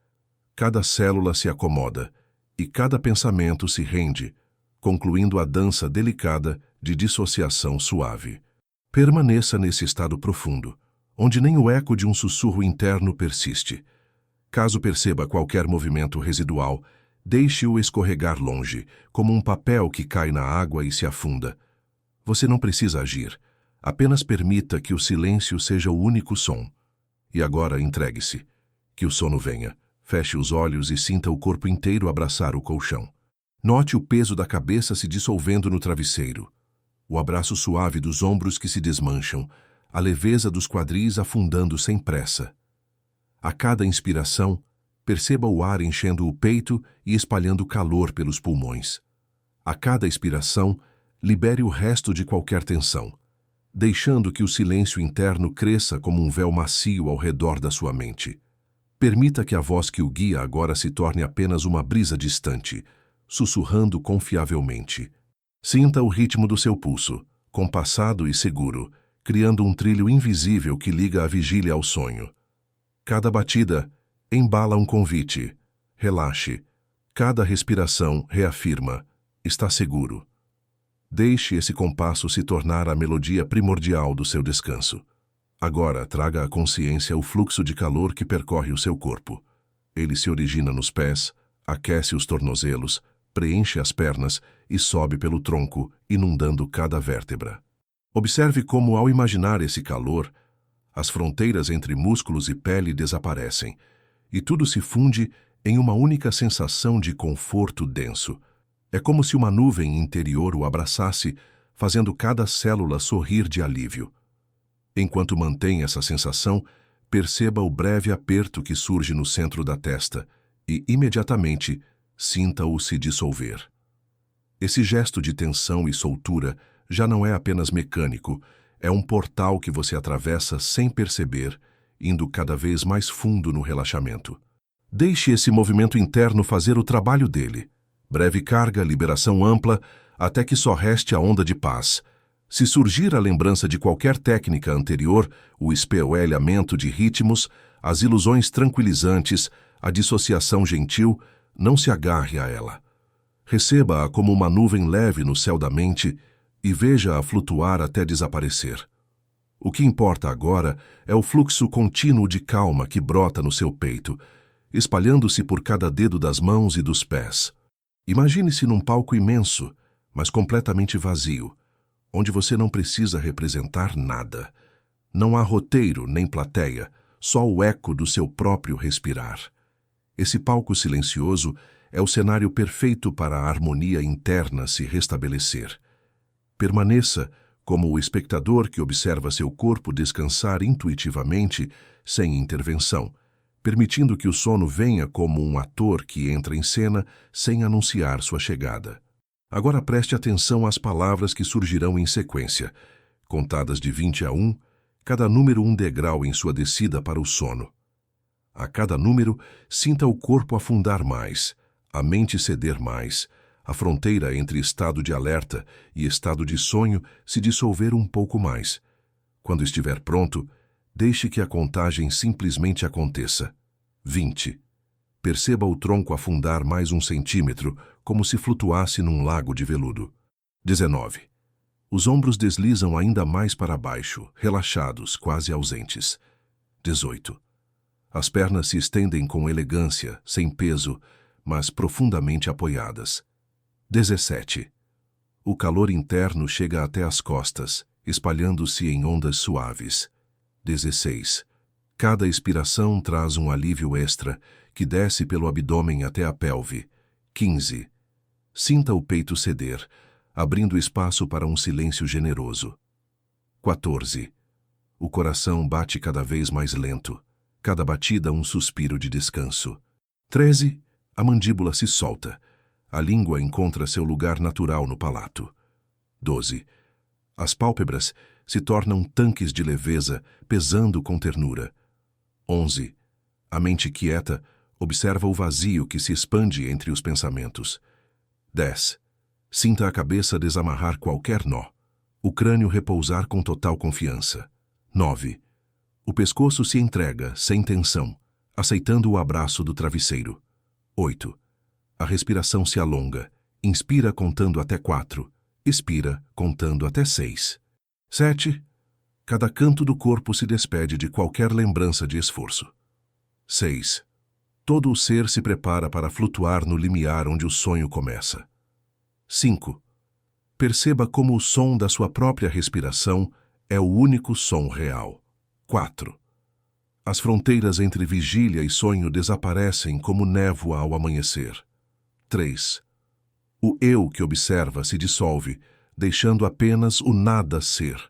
S1: Cada célula se acomoda e cada pensamento se rende, concluindo a dança delicada de dissociação suave. Permaneça nesse estado profundo, onde nem o eco de um sussurro interno persiste. Caso perceba qualquer movimento residual, deixe-o escorregar longe, como um papel que cai na água e se afunda. Você não precisa agir, apenas permita que o silêncio seja o único som. E agora entregue-se. Que o sono venha. Feche os olhos e sinta o corpo inteiro abraçar o colchão. Note o peso da cabeça se dissolvendo no travesseiro. O abraço suave dos ombros que se desmancham, a leveza dos quadris afundando sem pressa. A cada inspiração, perceba o ar enchendo o peito e espalhando calor pelos pulmões. A cada expiração, libere o resto de qualquer tensão, deixando que o silêncio interno cresça como um véu macio ao redor da sua mente. Permita que a voz que o guia agora se torne apenas uma brisa distante, sussurrando confiavelmente. Sinta o ritmo do seu pulso, compassado e seguro, criando um trilho invisível que liga a vigília ao sonho. Cada batida embala um convite. Relaxe. Cada respiração reafirma: está seguro. Deixe esse compasso se tornar a melodia primordial do seu descanso. Agora traga à consciência o fluxo de calor que percorre o seu corpo. Ele se origina nos pés, aquece os tornozelos, preenche as pernas e sobe pelo tronco, inundando cada vértebra. Observe como, ao imaginar esse calor, as fronteiras entre músculos e pele desaparecem, e tudo se funde em uma única sensação de conforto denso. É como se uma nuvem interior o abraçasse, fazendo cada célula sorrir de alívio. Enquanto mantém essa sensação, perceba o breve aperto que surge no centro da testa e, imediatamente, sinta-o se dissolver. Esse gesto de tensão e soltura já não é apenas mecânico, é um portal que você atravessa sem perceber, indo cada vez mais fundo no relaxamento. Deixe esse movimento interno fazer o trabalho dele. Breve carga, liberação ampla, até que só reste a onda de paz. Se surgir a lembrança de qualquer técnica anterior, o espelhamento de ritmos, as ilusões tranquilizantes, a dissociação gentil, não se agarre a ela. Receba-a como uma nuvem leve no céu da mente e veja-a flutuar até desaparecer. O que importa agora é o fluxo contínuo de calma que brota no seu peito, espalhando-se por cada dedo das mãos e dos pés. Imagine-se num palco imenso, mas completamente vazio, onde você não precisa representar nada. Não há roteiro nem plateia, só o eco do seu próprio respirar. Esse palco silencioso é o cenário perfeito para a harmonia interna se restabelecer. Permaneça como o espectador que observa seu corpo descansar intuitivamente, sem intervenção, permitindo que o sono venha como um ator que entra em cena sem anunciar sua chegada. Agora preste atenção às palavras que surgirão em sequência. Contadas de 20 a 1, cada número um degrau em sua descida para o sono. A cada número, sinta o corpo afundar mais, a mente ceder mais, a fronteira entre estado de alerta e estado de sonho se dissolver um pouco mais. Quando estiver pronto, deixe que a contagem simplesmente aconteça. 20. Perceba o tronco afundar mais 1 centímetro, como se flutuasse num lago de veludo. 19. Os ombros deslizam ainda mais para baixo, relaxados, quase ausentes. 18. As pernas se estendem com elegância, sem peso, mas profundamente apoiadas. 17. O calor interno chega até as costas, espalhando-se em ondas suaves. 16. Cada expiração traz um alívio extra, que desce pelo abdômen até a pelve. 15. Sinta o peito ceder, abrindo espaço para um silêncio generoso. 14. O coração bate cada vez mais lento, cada batida um suspiro de descanso. 13. A mandíbula se solta. A língua encontra seu lugar natural no palato. 12. As pálpebras se tornam tanques de leveza, pesando com ternura. 11. A mente quieta observa o vazio que se expande entre os pensamentos. 10. Sinta a cabeça desamarrar qualquer nó. O crânio repousar com total confiança. 9. O pescoço se entrega, sem tensão, aceitando o abraço do travesseiro. 8. A respiração se alonga. Inspira contando até 4. Expira contando até 6. 7. Cada canto do corpo se despede de qualquer lembrança de esforço. 6. Todo o ser se prepara para flutuar no limiar onde o sonho começa. 5. Perceba como o som da sua própria respiração é o único som real. 4. As fronteiras entre vigília e sonho desaparecem como névoa ao amanhecer. 3. O eu que observa se dissolve, deixando apenas o nada ser.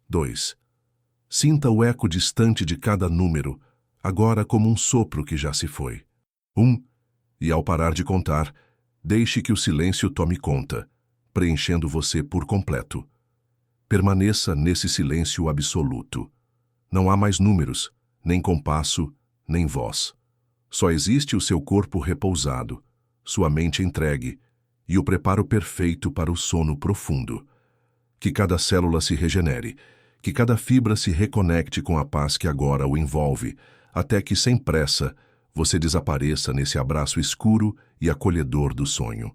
S1: 2. Sinta o eco distante de cada número, agora como um sopro que já se foi. 1. E ao parar de contar, deixe que o silêncio tome conta, preenchendo você por completo. Permaneça nesse silêncio absoluto. Não há mais números, nem compasso, nem voz. Só existe o seu corpo repousado, sua mente entregue e o preparo perfeito para o sono profundo. Que cada célula se regenere, que cada fibra se reconecte com a paz que agora o envolve, até que, sem pressa, você desapareça nesse abraço escuro e acolhedor do sonho.